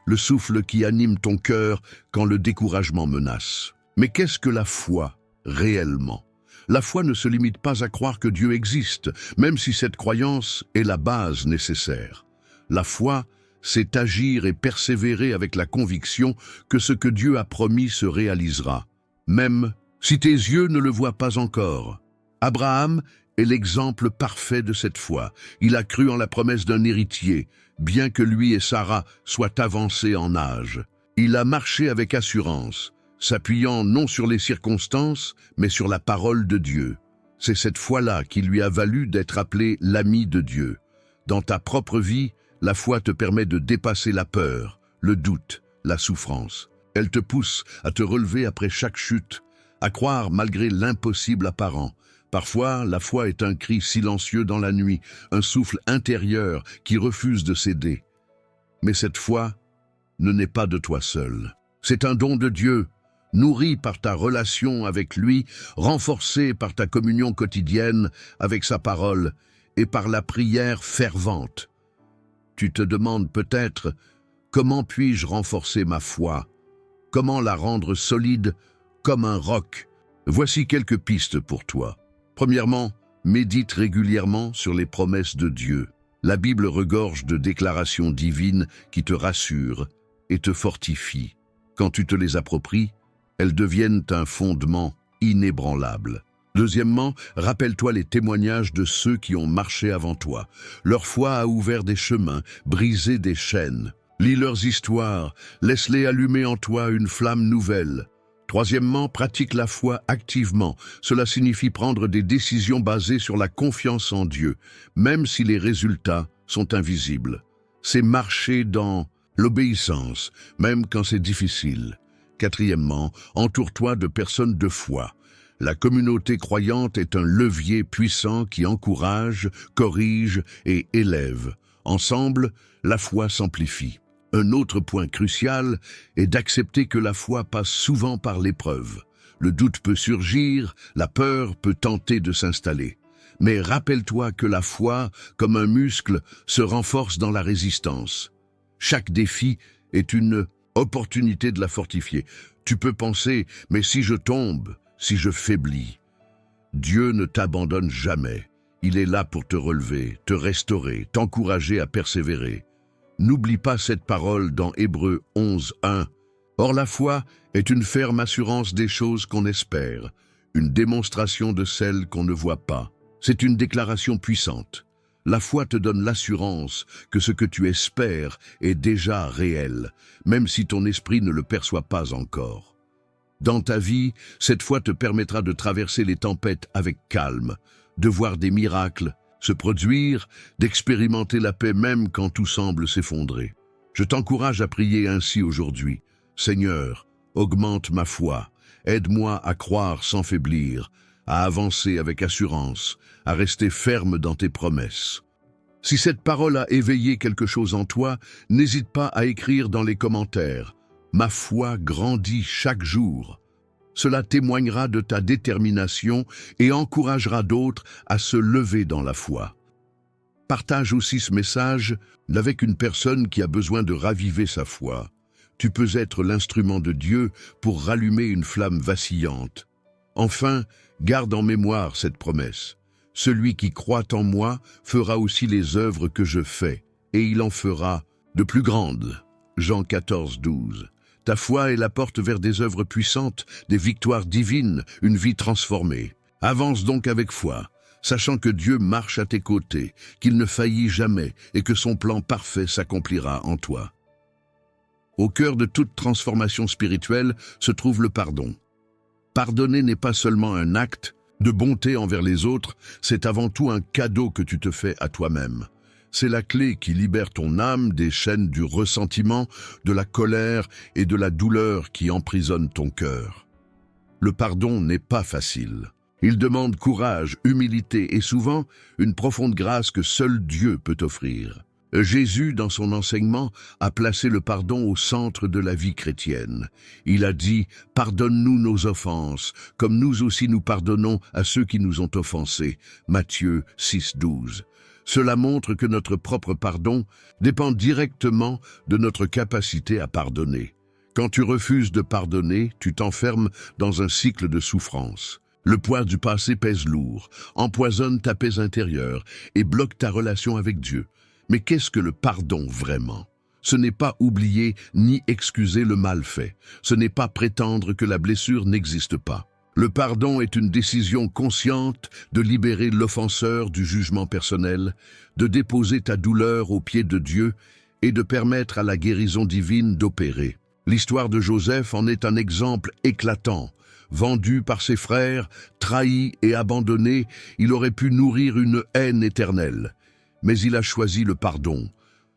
le souffle qui anime ton cœur quand le découragement menace. Mais qu'est-ce que la foi réellement? La foi ne se limite pas à croire que Dieu existe, même si cette croyance est la base nécessaire. La foi, c'est agir et persévérer avec la conviction que ce que Dieu a promis se réalisera, même si tes yeux ne le voient pas encore. Abraham est l'exemple parfait de cette foi. Il a cru en la promesse d'un héritier, bien que lui et Sarah soient avancés en âge. Il a marché avec assurance, s'appuyant non sur les circonstances, mais sur la parole de Dieu. C'est cette foi-là qui lui a valu d'être appelé l'ami de Dieu. Dans ta propre vie, la foi te permet de dépasser la peur, le doute, la souffrance. Elle te pousse à te relever après chaque chute, à croire malgré l'impossible apparent. Parfois, la foi est un cri silencieux dans la nuit, un souffle intérieur qui refuse de céder. Mais cette foi ne naît pas de toi seul. C'est un don de Dieu, nourri par ta relation avec lui, renforcé par ta communion quotidienne avec sa parole et par la prière fervente. Tu te demandes peut-être, comment puis-je renforcer ma foi? Comment la rendre solide comme un roc? Voici quelques pistes pour toi. Premièrement, médite régulièrement sur les promesses de Dieu. La Bible regorge de déclarations divines qui te rassurent et te fortifient. Quand tu te les appropries, elles deviennent un fondement inébranlable. Deuxièmement, rappelle-toi les témoignages de ceux qui ont marché avant toi. Leur foi a ouvert des chemins, brisé des chaînes. Lis leurs histoires, laisse-les allumer en toi une flamme nouvelle. Troisièmement, pratique la foi activement. Cela signifie prendre des décisions basées sur la confiance en Dieu, même si les résultats sont invisibles. C'est marcher dans l'obéissance, même quand c'est difficile. Quatrièmement, entoure-toi de personnes de foi. La communauté croyante est un levier puissant qui encourage, corrige et élève. Ensemble, la foi s'amplifie. Un autre point crucial est d'accepter que la foi passe souvent par l'épreuve. Le doute peut surgir, la peur peut tenter de s'installer. Mais rappelle-toi que la foi, comme un muscle, se renforce dans la résistance. Chaque défi est une opportunité de la fortifier. Tu peux penser, mais si je tombe, si je faiblis, Dieu ne t'abandonne jamais. Il est là pour te relever, te restaurer, t'encourager à persévérer. N'oublie pas cette parole dans Hébreux 11:1. Or la foi est une ferme assurance des choses qu'on espère, une démonstration de celles qu'on ne voit pas. C'est une déclaration puissante. La foi te donne l'assurance que ce que tu espères est déjà réel, même si ton esprit ne le perçoit pas encore. Dans ta vie, cette foi te permettra de traverser les tempêtes avec calme, de voir des miracles se produire, d'expérimenter la paix même quand tout semble s'effondrer. Je t'encourage à prier ainsi aujourd'hui. Seigneur, augmente ma foi, aide-moi à croire sans faiblir, à avancer avec assurance, à rester ferme dans tes promesses. Si cette parole a éveillé quelque chose en toi, n'hésite pas à écrire dans les commentaires. Ma foi grandit chaque jour. Cela témoignera de ta détermination et encouragera d'autres à se lever dans la foi. Partage aussi ce message avec une personne qui a besoin de raviver sa foi. Tu peux être l'instrument de Dieu pour rallumer une flamme vacillante. Enfin, garde en mémoire cette promesse. Celui qui croit en moi fera aussi les œuvres que je fais, et il en fera de plus grandes. Jean 14:12. Ta foi est la porte vers des œuvres puissantes, des victoires divines, une vie transformée. Avance donc avec foi, sachant que Dieu marche à tes côtés, qu'il ne faillit jamais et que son plan parfait s'accomplira en toi. Au cœur de toute transformation spirituelle se trouve le pardon. Pardonner n'est pas seulement un acte de bonté envers les autres, c'est avant tout un cadeau que tu te fais à toi-même. C'est la clé qui libère ton âme des chaînes du ressentiment, de la colère et de la douleur qui emprisonnent ton cœur. Le pardon n'est pas facile. Il demande courage, humilité et souvent une profonde grâce que seul Dieu peut offrir. Jésus, dans son enseignement, a placé le pardon au centre de la vie chrétienne. Il a dit « Pardonne-nous nos offenses, comme nous aussi nous pardonnons à ceux qui nous ont offensés. » Matthieu 6:12. Cela montre que notre propre pardon dépend directement de notre capacité à pardonner. Quand tu refuses de pardonner, tu t'enfermes dans un cycle de souffrance. Le poids du passé pèse lourd, empoisonne ta paix intérieure et bloque ta relation avec Dieu. Mais qu'est-ce que le pardon vraiment? Ce n'est pas oublier ni excuser le mal fait. Ce n'est pas prétendre que la blessure n'existe pas. Le pardon est une décision consciente de libérer l'offenseur du jugement personnel, de déposer ta douleur aux pieds de Dieu et de permettre à la guérison divine d'opérer. L'histoire de Joseph en est un exemple éclatant. Vendu par ses frères, trahi et abandonné, il aurait pu nourrir une haine éternelle. Mais il a choisi le pardon.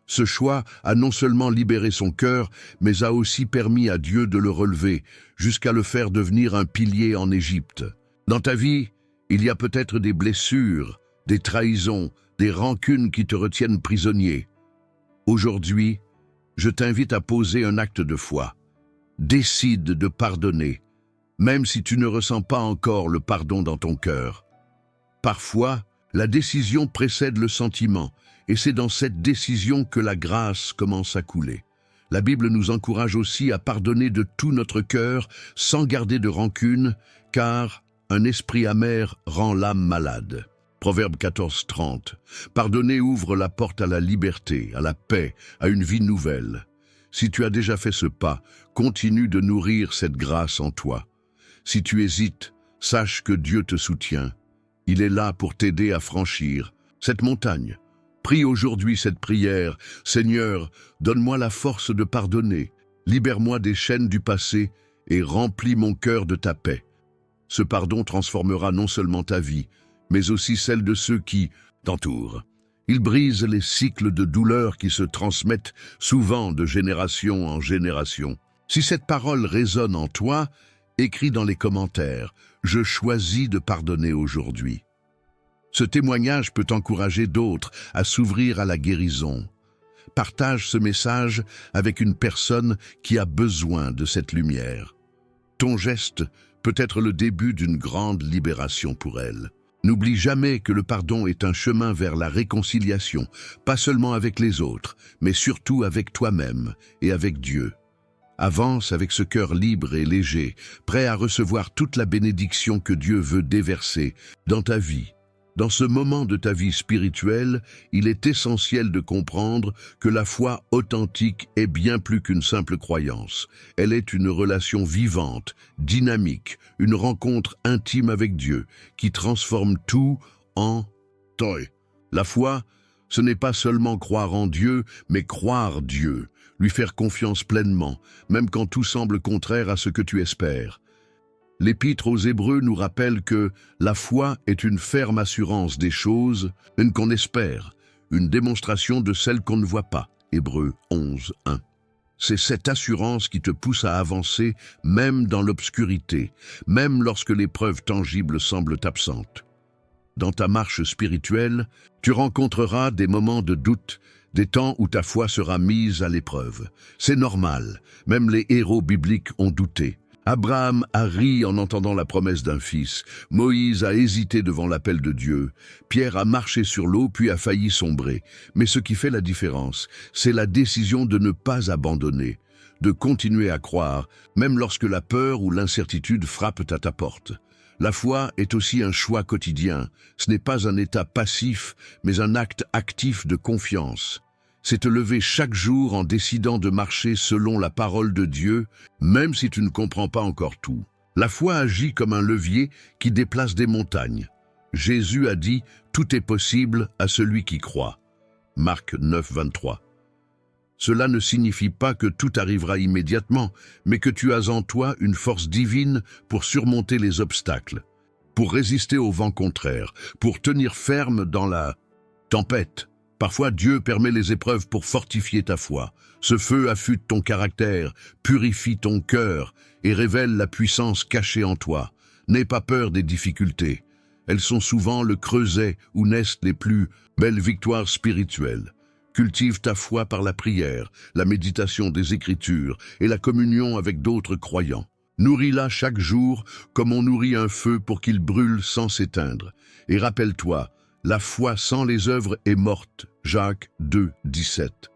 Ce choix a non seulement libéré son cœur, mais a aussi permis à Dieu de le relever, jusqu'à le faire devenir un pilier en Égypte. Dans ta vie, il y a peut-être des blessures, des trahisons, des rancunes qui te retiennent prisonnier. Aujourd'hui, je t'invite à poser un acte de foi. Décide de pardonner, même si tu ne ressens pas encore le pardon dans ton cœur. Parfois, la décision précède le sentiment, et c'est dans cette décision que la grâce commence à couler. La Bible nous encourage aussi à pardonner de tout notre cœur, sans garder de rancune, car un esprit amer rend l'âme malade. Proverbe 14:30. Pardonner ouvre la porte à la liberté, à la paix, à une vie nouvelle. Si tu as déjà fait ce pas, continue de nourrir cette grâce en toi. Si tu hésites, sache que Dieu te soutient. Il est là pour t'aider à franchir cette montagne. Prie aujourd'hui cette prière. Seigneur, donne-moi la force de pardonner. Libère-moi des chaînes du passé et remplis mon cœur de ta paix. Ce pardon transformera non seulement ta vie, mais aussi celle de ceux qui t'entourent. Il brise les cycles de douleur qui se transmettent souvent de génération en génération. Si cette parole résonne en toi, écris dans les commentaires « Je choisis de pardonner aujourd'hui ». Ce témoignage peut encourager d'autres à s'ouvrir à la guérison. Partage ce message avec une personne qui a besoin de cette lumière. Ton geste peut être le début d'une grande libération pour elle. N'oublie jamais que le pardon est un chemin vers la réconciliation, pas seulement avec les autres, mais surtout avec toi-même et avec Dieu. Avance avec ce cœur libre et léger, prêt à recevoir toute la bénédiction que Dieu veut déverser dans ta vie. Dans ce moment de ta vie spirituelle, il est essentiel de comprendre que la foi authentique est bien plus qu'une simple croyance. Elle est une relation vivante, dynamique, une rencontre intime avec Dieu qui transforme tout en toi. La foi, ce n'est pas seulement croire en Dieu, mais croire Dieu, lui faire confiance pleinement, même quand tout semble contraire à ce que tu espères. L'Épître aux Hébreux nous rappelle que la foi est une ferme assurance des choses qu'on espère, une démonstration de celles qu'on ne voit pas. Hébreux 11:1. C'est cette assurance qui te pousse à avancer même dans l'obscurité, même lorsque les preuves tangibles semblent absentes. Dans ta marche spirituelle, tu rencontreras des moments de doute, des temps où ta foi sera mise à l'épreuve. C'est normal, même les héros bibliques ont douté. Abraham a ri en entendant la promesse d'un fils. Moïse a hésité devant l'appel de Dieu. Pierre a marché sur l'eau puis a failli sombrer. Mais ce qui fait la différence, c'est la décision de ne pas abandonner, de continuer à croire, même lorsque la peur ou l'incertitude frappent à ta porte. La foi est aussi un choix quotidien. Ce n'est pas un état passif, mais un acte actif de confiance. C'est te lever chaque jour en décidant de marcher selon la parole de Dieu, même si tu ne comprends pas encore tout. La foi agit comme un levier qui déplace des montagnes. Jésus a dit « Tout est possible à celui qui croit ». Marc 9:23. Cela ne signifie pas que tout arrivera immédiatement, mais que tu as en toi une force divine pour surmonter les obstacles, pour résister au vent contraire, pour tenir ferme dans la tempête. Parfois, Dieu permet les épreuves pour fortifier ta foi. Ce feu affûte ton caractère, purifie ton cœur et révèle la puissance cachée en toi. N'aie pas peur des difficultés. Elles sont souvent le creuset où naissent les plus belles victoires spirituelles. Cultive ta foi par la prière, la méditation des Écritures et la communion avec d'autres croyants. Nourris-la chaque jour comme on nourrit un feu pour qu'il brûle sans s'éteindre. Et rappelle-toi, la foi sans les œuvres est morte. Jacques 2:17.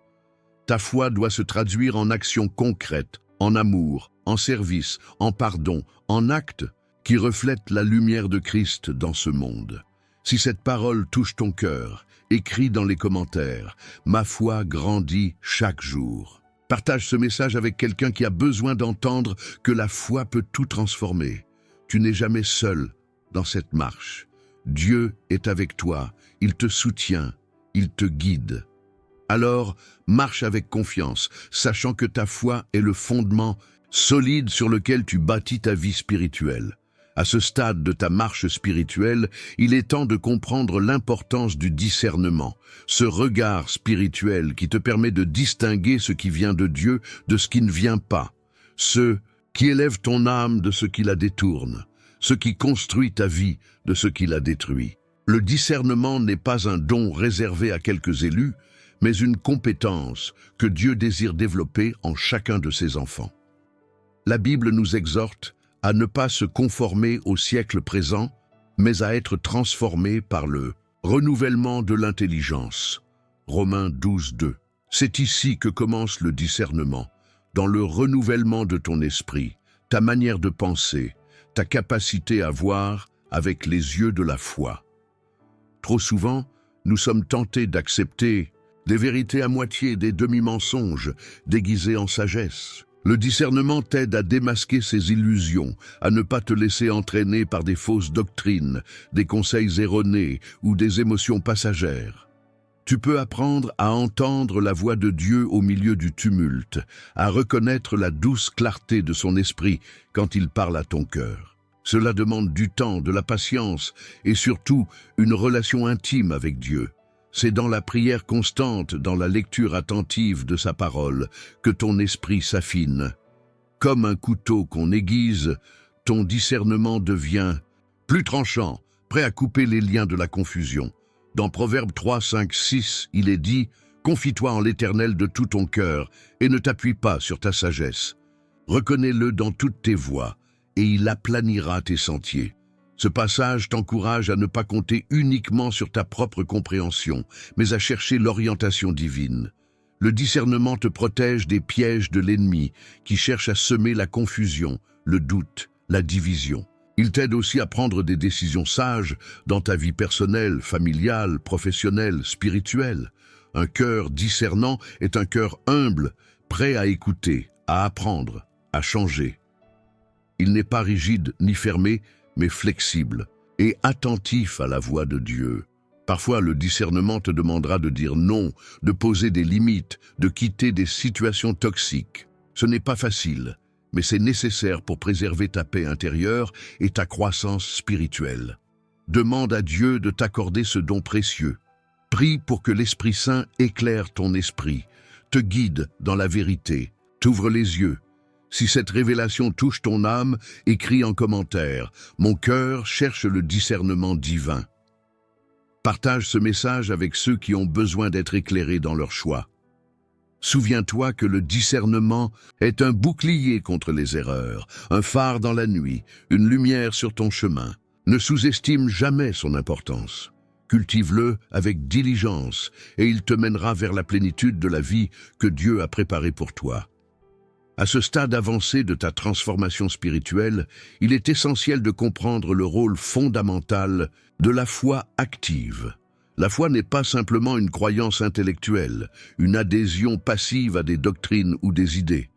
Ta foi doit se traduire en actions concrètes, en amour, en service, en pardon, en actes qui reflète la lumière de Christ dans ce monde. Si cette parole touche ton cœur, écris dans les commentaires « Ma foi grandit chaque jour ». Partage ce message avec quelqu'un qui a besoin d'entendre que la foi peut tout transformer. Tu n'es jamais seul dans cette marche. Dieu est avec toi, il te soutient, il te guide. Alors, marche avec confiance, sachant que ta foi est le fondement solide sur lequel tu bâtis ta vie spirituelle. À ce stade de ta marche spirituelle, il est temps de comprendre l'importance du discernement, ce regard spirituel qui te permet de distinguer ce qui vient de Dieu de ce qui ne vient pas, ce qui élève ton âme de ce qui la détourne, ce qui construit ta vie de ce qui la détruit. Le discernement n'est pas un don réservé à quelques élus, mais une compétence que Dieu désire développer en chacun de ses enfants. La Bible nous exhorte à ne pas se conformer au siècle présent, mais à être transformé par le renouvellement de l'intelligence. Romains 12:2. C'est ici que commence le discernement, dans le renouvellement de ton esprit, ta manière de penser, ta capacité à voir avec les yeux de la foi. Trop souvent, nous sommes tentés d'accepter des vérités à moitié, des demi-mensonges déguisés en sagesse. Le discernement t'aide à démasquer ces illusions, à ne pas te laisser entraîner par des fausses doctrines, des conseils erronés ou des émotions passagères. Tu peux apprendre à entendre la voix de Dieu au milieu du tumulte, à reconnaître la douce clarté de son esprit quand il parle à ton cœur. Cela demande du temps, de la patience et surtout une relation intime avec Dieu. C'est dans la prière constante, dans la lecture attentive de sa parole, que ton esprit s'affine. Comme un couteau qu'on aiguise, ton discernement devient plus tranchant, prêt à couper les liens de la confusion. Dans Proverbes 3, 5, 6, il est dit « Confie-toi en l'Éternel de tout ton cœur et ne t'appuie pas sur ta sagesse. Reconnais-le dans toutes tes voies et il aplanira tes sentiers. » Ce passage t'encourage à ne pas compter uniquement sur ta propre compréhension, mais à chercher l'orientation divine. Le discernement te protège des pièges de l'ennemi qui cherche à semer la confusion, le doute, la division. Il t'aide aussi à prendre des décisions sages dans ta vie personnelle, familiale, professionnelle, spirituelle. Un cœur discernant est un cœur humble, prêt à écouter, à apprendre, à changer. Il n'est pas rigide ni fermé, mais flexible et attentif à la voix de Dieu. Parfois, le discernement te demandera de dire non, de poser des limites, de quitter des situations toxiques. Ce n'est pas facile, mais c'est nécessaire pour préserver ta paix intérieure et ta croissance spirituelle. Demande à Dieu de t'accorder ce don précieux. Prie pour que l'Esprit Saint éclaire ton esprit, te guide dans la vérité, t'ouvre les yeux. Si cette révélation touche ton âme, écris en commentaire « Mon cœur cherche le discernement divin ». Partage ce message avec ceux qui ont besoin d'être éclairés dans leur choix. Souviens-toi que le discernement est un bouclier contre les erreurs, un phare dans la nuit, une lumière sur ton chemin. Ne sous-estime jamais son importance. Cultive-le avec diligence et il te mènera vers la plénitude de la vie que Dieu a préparée pour toi. À ce stade avancé de ta transformation spirituelle, il est essentiel de comprendre le rôle fondamental de la foi active. La foi n'est pas simplement une croyance intellectuelle, une adhésion passive à des doctrines ou des idées.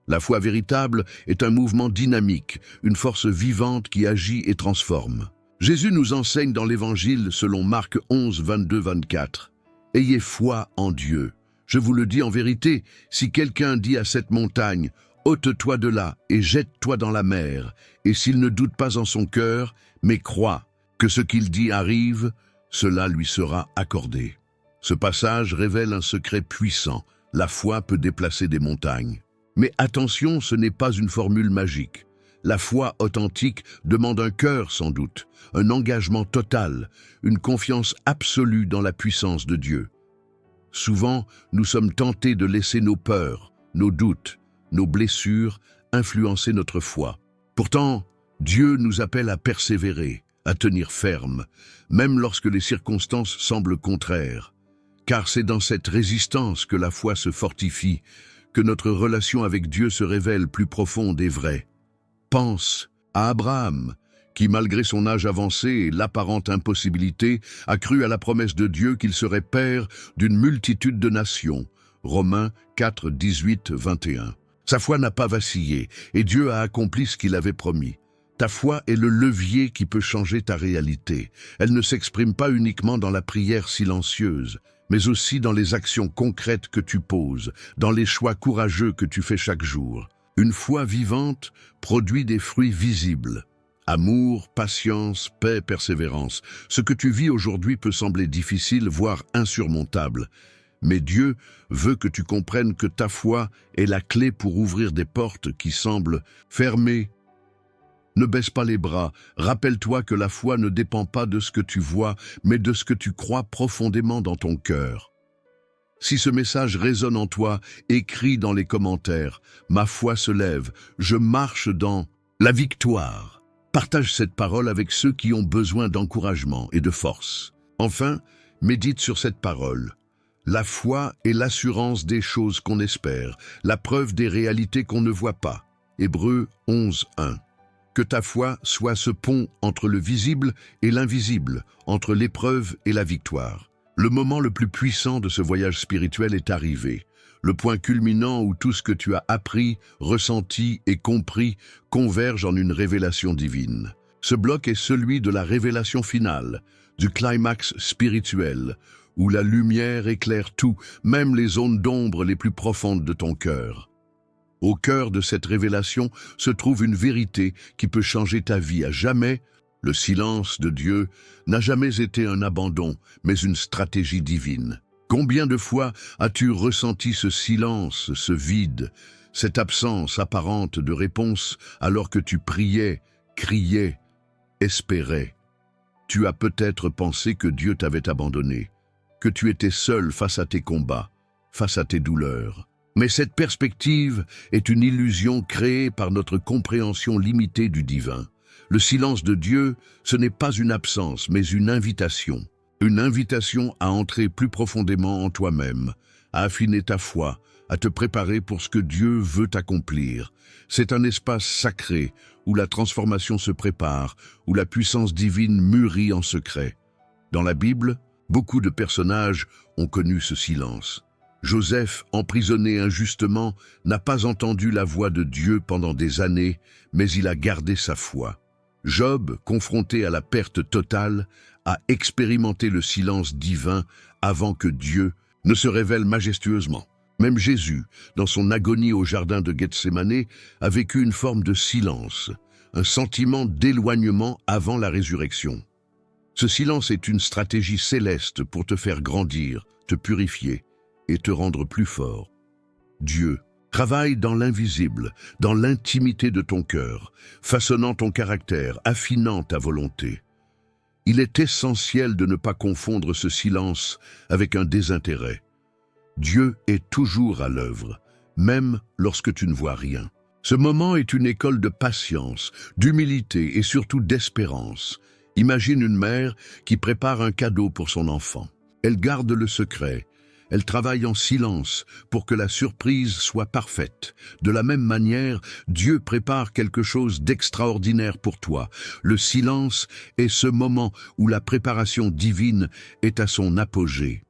La foi véritable est un mouvement dynamique, une force vivante qui agit et transforme. Jésus nous enseigne dans l'Évangile selon Marc 11, 22-24. « Ayez foi en Dieu. Je vous le dis en vérité, si quelqu'un dit à cette montagne, « Ôte-toi de là et jette-toi dans la mer », et s'il ne doute pas en son cœur, mais croit que ce qu'il dit arrive, cela lui sera accordé. Ce passage révèle un secret puissant. La foi peut déplacer des montagnes. Mais attention, ce n'est pas une formule magique. La foi authentique demande un cœur sans doute, un engagement total, une confiance absolue dans la puissance de Dieu. Souvent, nous sommes tentés de laisser nos peurs, nos doutes, nos blessures influencer notre foi. Pourtant, Dieu nous appelle à persévérer, à tenir ferme, même lorsque les circonstances semblent contraires. Car c'est dans cette résistance que la foi se fortifie, que notre relation avec Dieu se révèle plus profonde et vraie. Pense à Abraham, qui, malgré son âge avancé et l'apparente impossibilité, a cru à la promesse de Dieu qu'il serait père d'une multitude de nations. Romains 4, 18, 21. Sa foi n'a pas vacillé, et Dieu a accompli ce qu'il avait promis. Ta foi est le levier qui peut changer ta réalité. Elle ne s'exprime pas uniquement dans la prière silencieuse, mais aussi dans les actions concrètes que tu poses, dans les choix courageux que tu fais chaque jour. Une foi vivante produit des fruits visibles. Amour, patience, paix, persévérance. Ce que tu vis aujourd'hui peut sembler difficile, voire insurmontable. Mais Dieu veut que tu comprennes que ta foi est la clé pour ouvrir des portes qui semblent fermées. Ne baisse pas les bras, rappelle-toi que la foi ne dépend pas de ce que tu vois, mais de ce que tu crois profondément dans ton cœur. Si ce message résonne en toi, écris dans les commentaires « Ma foi se lève, je marche dans la victoire ». Partage cette parole avec ceux qui ont besoin d'encouragement et de force. Enfin, médite sur cette parole. La foi est l'assurance des choses qu'on espère, la preuve des réalités qu'on ne voit pas. Hébreux 11, 1. Que ta foi soit ce pont entre le visible et l'invisible, entre l'épreuve et la victoire. Le moment le plus puissant de ce voyage spirituel est arrivé. Le point culminant où tout ce que tu as appris, ressenti et compris converge en une révélation divine. Ce bloc est celui de la révélation finale, du climax spirituel, où la lumière éclaire tout, même les zones d'ombre les plus profondes de ton cœur. Au cœur de cette révélation se trouve une vérité qui peut changer ta vie à jamais. Le silence de Dieu n'a jamais été un abandon, mais une stratégie divine. Combien de fois as-tu ressenti ce silence, ce vide, cette absence apparente de réponse alors que tu priais, criais, espérais? Tu as peut-être pensé que Dieu t'avait abandonné, que tu étais seul face à tes combats, face à tes douleurs. Mais cette perspective est une illusion créée par notre compréhension limitée du divin. Le silence de Dieu, ce n'est pas une absence, mais une invitation. Une invitation à entrer plus profondément en toi-même, à affiner ta foi, à te préparer pour ce que Dieu veut accomplir. C'est un espace sacré où la transformation se prépare, où la puissance divine mûrit en secret. Dans la Bible, beaucoup de personnages ont connu ce silence. Joseph, emprisonné injustement, n'a pas entendu la voix de Dieu pendant des années, mais il a gardé sa foi. Job, confronté à la perte totale, a expérimenté le silence divin avant que Dieu ne se révèle majestueusement. Même Jésus, dans son agonie au jardin de Gethsémanée, a vécu une forme de silence, un sentiment d'éloignement avant la résurrection. Ce silence est une stratégie céleste pour te faire grandir, te purifier et te rendre plus fort. Dieu travaille dans l'invisible, dans l'intimité de ton cœur, façonnant ton caractère, affinant ta volonté. Il est essentiel de ne pas confondre ce silence avec un désintérêt. Dieu est toujours à l'œuvre, même lorsque tu ne vois rien. Ce moment est une école de patience, d'humilité et surtout d'espérance. Imagine une mère qui prépare un cadeau pour son enfant. Elle garde le secret. Elle travaille en silence pour que la surprise soit parfaite. De la même manière, Dieu prépare quelque chose d'extraordinaire pour toi. Le silence est ce moment où la préparation divine est à son apogée.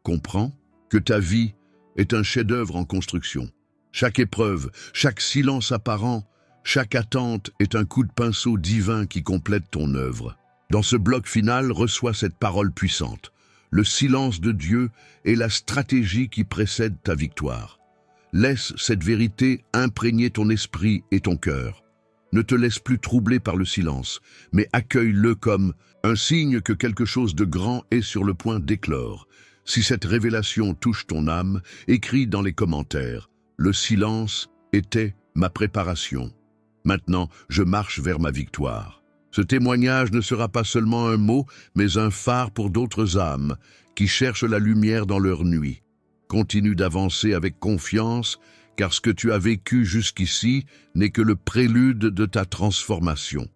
Comprends que ta vie est un chef-d'œuvre en construction. Chaque épreuve, chaque silence apparent, chaque attente est un coup de pinceau divin qui complète ton œuvre. Dans ce bloc final, reçois cette parole puissante. Le silence de Dieu est la stratégie qui précède ta victoire. Laisse cette vérité imprégner ton esprit et ton cœur. Ne te laisse plus troubler par le silence, mais accueille-le comme un signe que quelque chose de grand est sur le point d'éclore. Si cette révélation touche ton âme, écris dans les commentaires « Le silence était ma préparation. Maintenant, je marche vers ma victoire ». Ce témoignage ne sera pas seulement un mot, mais un phare pour d'autres âmes qui cherchent la lumière dans leur nuit. Continue d'avancer avec confiance, car ce que tu as vécu jusqu'ici n'est que le prélude de ta transformation.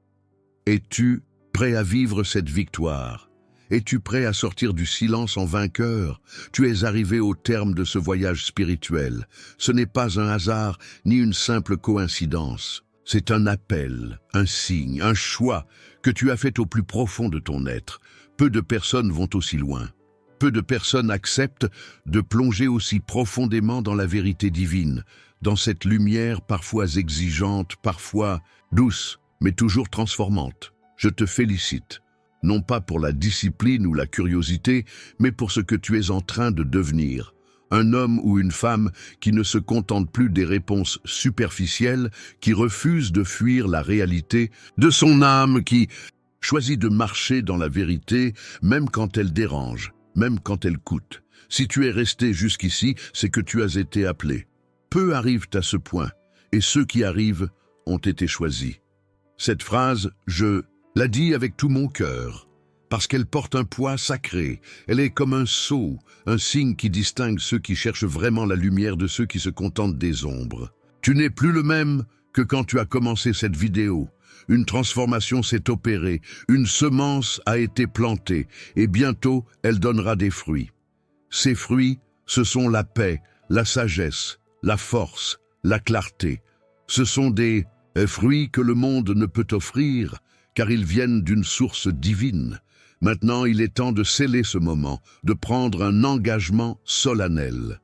Es-tu prêt à vivre cette victoire? Es-tu prêt à sortir du silence en vainqueur? Tu es arrivé au terme de ce voyage spirituel. Ce n'est pas un hasard ni une simple coïncidence. C'est un appel, un signe, un choix que tu as fait au plus profond de ton être. Peu de personnes vont aussi loin. Peu de personnes acceptent de plonger aussi profondément dans la vérité divine, dans cette lumière parfois exigeante, parfois douce, mais toujours transformante. Je te félicite, non pas pour la discipline ou la curiosité, mais pour ce que tu es en train de devenir. Un homme ou une femme qui ne se contente plus des réponses superficielles, qui refuse de fuir la réalité de son âme, qui choisit de marcher dans la vérité, même quand elle dérange, même quand elle coûte. Si tu es resté jusqu'ici, c'est que tu as été appelé. Peu arrivent à ce point, et ceux qui arrivent ont été choisis. Cette phrase, je la dis avec tout mon cœur, parce qu'elle porte un poids sacré. Elle est comme un sceau, un signe qui distingue ceux qui cherchent vraiment la lumière de ceux qui se contentent des ombres. Tu n'es plus le même que quand tu as commencé cette vidéo. Une transformation s'est opérée, une semence a été plantée, et bientôt elle donnera des fruits. Ces fruits, ce sont la paix, la sagesse, la force, la clarté. Ce sont des fruits que le monde ne peut offrir, car ils viennent d'une source divine. Maintenant, il est temps de sceller ce moment, de prendre un engagement solennel.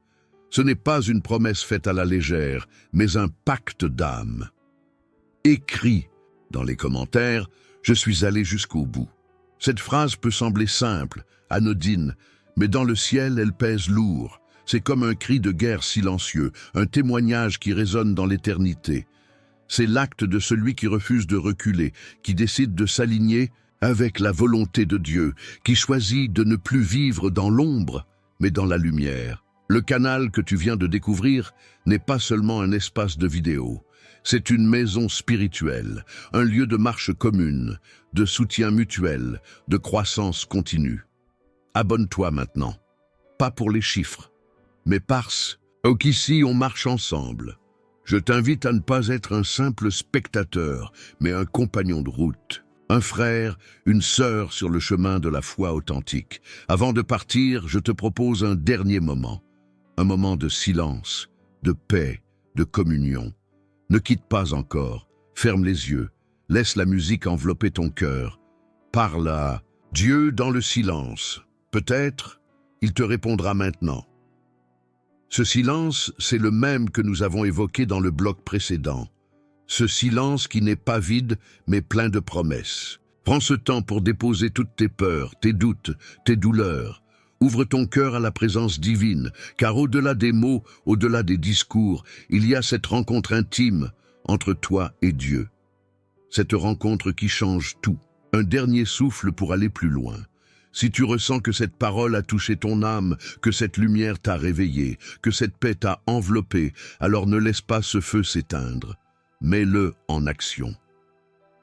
Ce n'est pas une promesse faite à la légère, mais un pacte d'âme. Écris dans les commentaires, je suis allé jusqu'au bout. Cette phrase peut sembler simple, anodine, mais dans le ciel, elle pèse lourd. C'est comme un cri de guerre silencieux, un témoignage qui résonne dans l'éternité. C'est l'acte de celui qui refuse de reculer, qui décide de s'aligner avec la volonté de Dieu, qui choisit de ne plus vivre dans l'ombre, mais dans la lumière. Le canal que tu viens de découvrir n'est pas seulement un espace de vidéo. C'est une maison spirituelle, un lieu de marche commune, de soutien mutuel, de croissance continue. Abonne-toi maintenant, pas pour les chiffres, mais parce qu'ici on marche ensemble. Je t'invite à ne pas être un simple spectateur, mais un compagnon de route, un frère, une sœur sur le chemin de la foi authentique. Avant de partir, je te propose un dernier moment, un moment de silence, de paix, de communion. Ne quitte pas encore, ferme les yeux, laisse la musique envelopper ton cœur. Parle à Dieu dans le silence. Peut-être, il te répondra maintenant. Ce silence, c'est le même que nous avons évoqué dans le bloc précédent. Ce silence qui n'est pas vide, mais plein de promesses. Prends ce temps pour déposer toutes tes peurs, tes doutes, tes douleurs. Ouvre ton cœur à la présence divine, car au-delà des mots, au-delà des discours, il y a cette rencontre intime entre toi et Dieu. Cette rencontre qui change tout, un dernier souffle pour aller plus loin. Si tu ressens que cette parole a touché ton âme, que cette lumière t'a réveillé, que cette paix t'a enveloppé, alors ne laisse pas ce feu s'éteindre. Mets-le en action.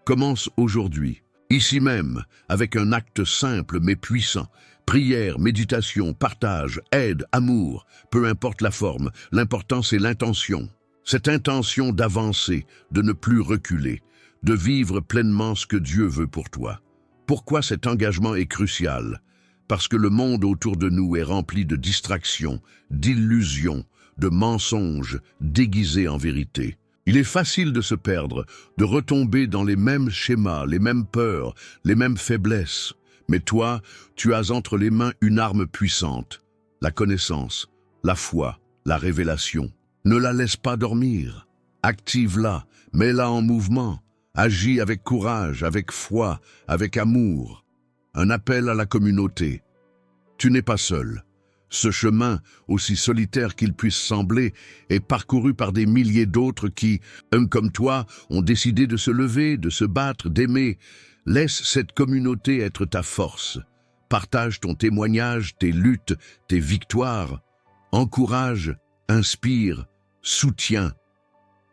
Commence aujourd'hui, ici même, avec un acte simple mais puissant. Prière, méditation, partage, aide, amour, peu importe la forme, l'important c'est l'intention. Cette intention d'avancer, de ne plus reculer, de vivre pleinement ce que Dieu veut pour toi. Pourquoi cet engagement est crucial? Parce que le monde autour de nous est rempli de distractions, d'illusions, de mensonges déguisés en vérité. Il est facile de se perdre, de retomber dans les mêmes schémas, les mêmes peurs, les mêmes faiblesses. Mais toi, tu as entre les mains une arme puissante, la connaissance, la foi, la révélation. Ne la laisse pas dormir. Active-la, mets-la en mouvement. Agis avec courage, avec foi, avec amour. Un appel à la communauté. Tu n'es pas seul. Ce chemin, aussi solitaire qu'il puisse sembler, est parcouru par des milliers d'autres qui, comme toi, ont décidé de se lever, de se battre, d'aimer. Laisse cette communauté être ta force. Partage ton témoignage, tes luttes, tes victoires. Encourage, inspire, soutiens.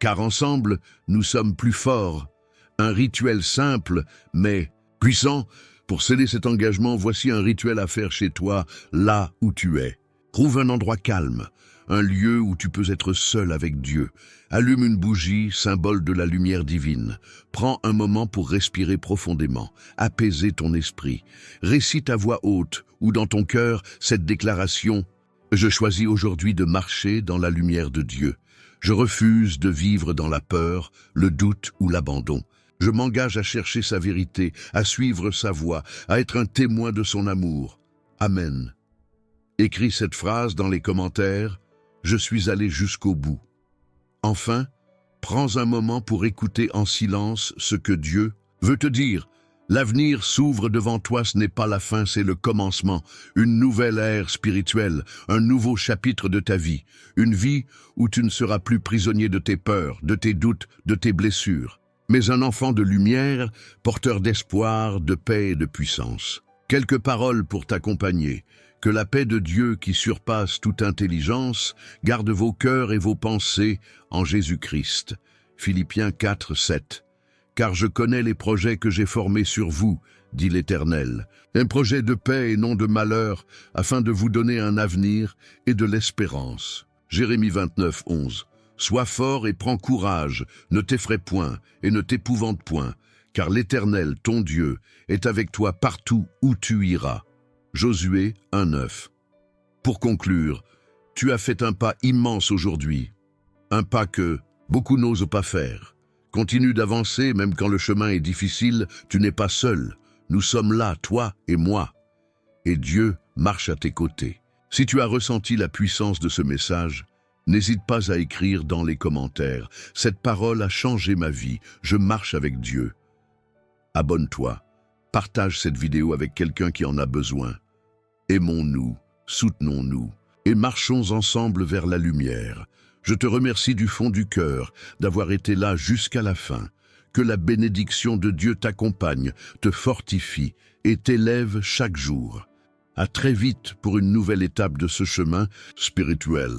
Car ensemble, nous sommes plus forts. Un rituel simple, mais puissant. Pour sceller cet engagement, voici un rituel à faire chez toi, là où tu es. Trouve un endroit calme, un lieu où tu peux être seul avec Dieu. Allume une bougie, symbole de la lumière divine. Prends un moment pour respirer profondément, apaiser ton esprit. Récite à voix haute ou dans ton cœur cette déclaration. Je choisis aujourd'hui de marcher dans la lumière de Dieu. Je refuse de vivre dans la peur, le doute ou l'abandon. Je m'engage à chercher sa vérité, à suivre sa voie, à être un témoin de son amour. Amen. Écris cette phrase dans les commentaires. Je suis allé jusqu'au bout. Enfin, prends un moment pour écouter en silence ce que Dieu veut te dire. L'avenir s'ouvre devant toi, ce n'est pas la fin, c'est le commencement. Une nouvelle ère spirituelle, un nouveau chapitre de ta vie. Une vie où tu ne seras plus prisonnier de tes peurs, de tes doutes, de tes blessures. Mais un enfant de lumière, porteur d'espoir, de paix et de puissance. Quelques paroles pour t'accompagner. Que la paix de Dieu qui surpasse toute intelligence garde vos cœurs et vos pensées en Jésus-Christ. Philippiens 4, 7. Car je connais les projets que j'ai formés sur vous, dit l'Éternel. Un projet de paix et non de malheur, afin de vous donner un avenir et de l'espérance. Jérémie 29, 11. Sois fort et prends courage, ne t'effraie point et ne t'épouvante point, car l'Éternel, ton Dieu, est avec toi partout où tu iras. Josué 1, 9. Pour conclure, tu as fait un pas immense aujourd'hui, un pas que beaucoup n'osent pas faire. Continue d'avancer, même quand le chemin est difficile, tu n'es pas seul. Nous sommes là, toi et moi. Et Dieu marche à tes côtés. Si tu as ressenti la puissance de ce message, n'hésite pas à écrire dans les commentaires. Cette parole a changé ma vie, je marche avec Dieu. Abonne-toi, partage cette vidéo avec quelqu'un qui en a besoin. Aimons-nous, soutenons-nous et marchons ensemble vers la lumière. Je te remercie du fond du cœur d'avoir été là jusqu'à la fin. Que la bénédiction de Dieu t'accompagne, te fortifie et t'élève chaque jour. À très vite pour une nouvelle étape de ce chemin spirituel.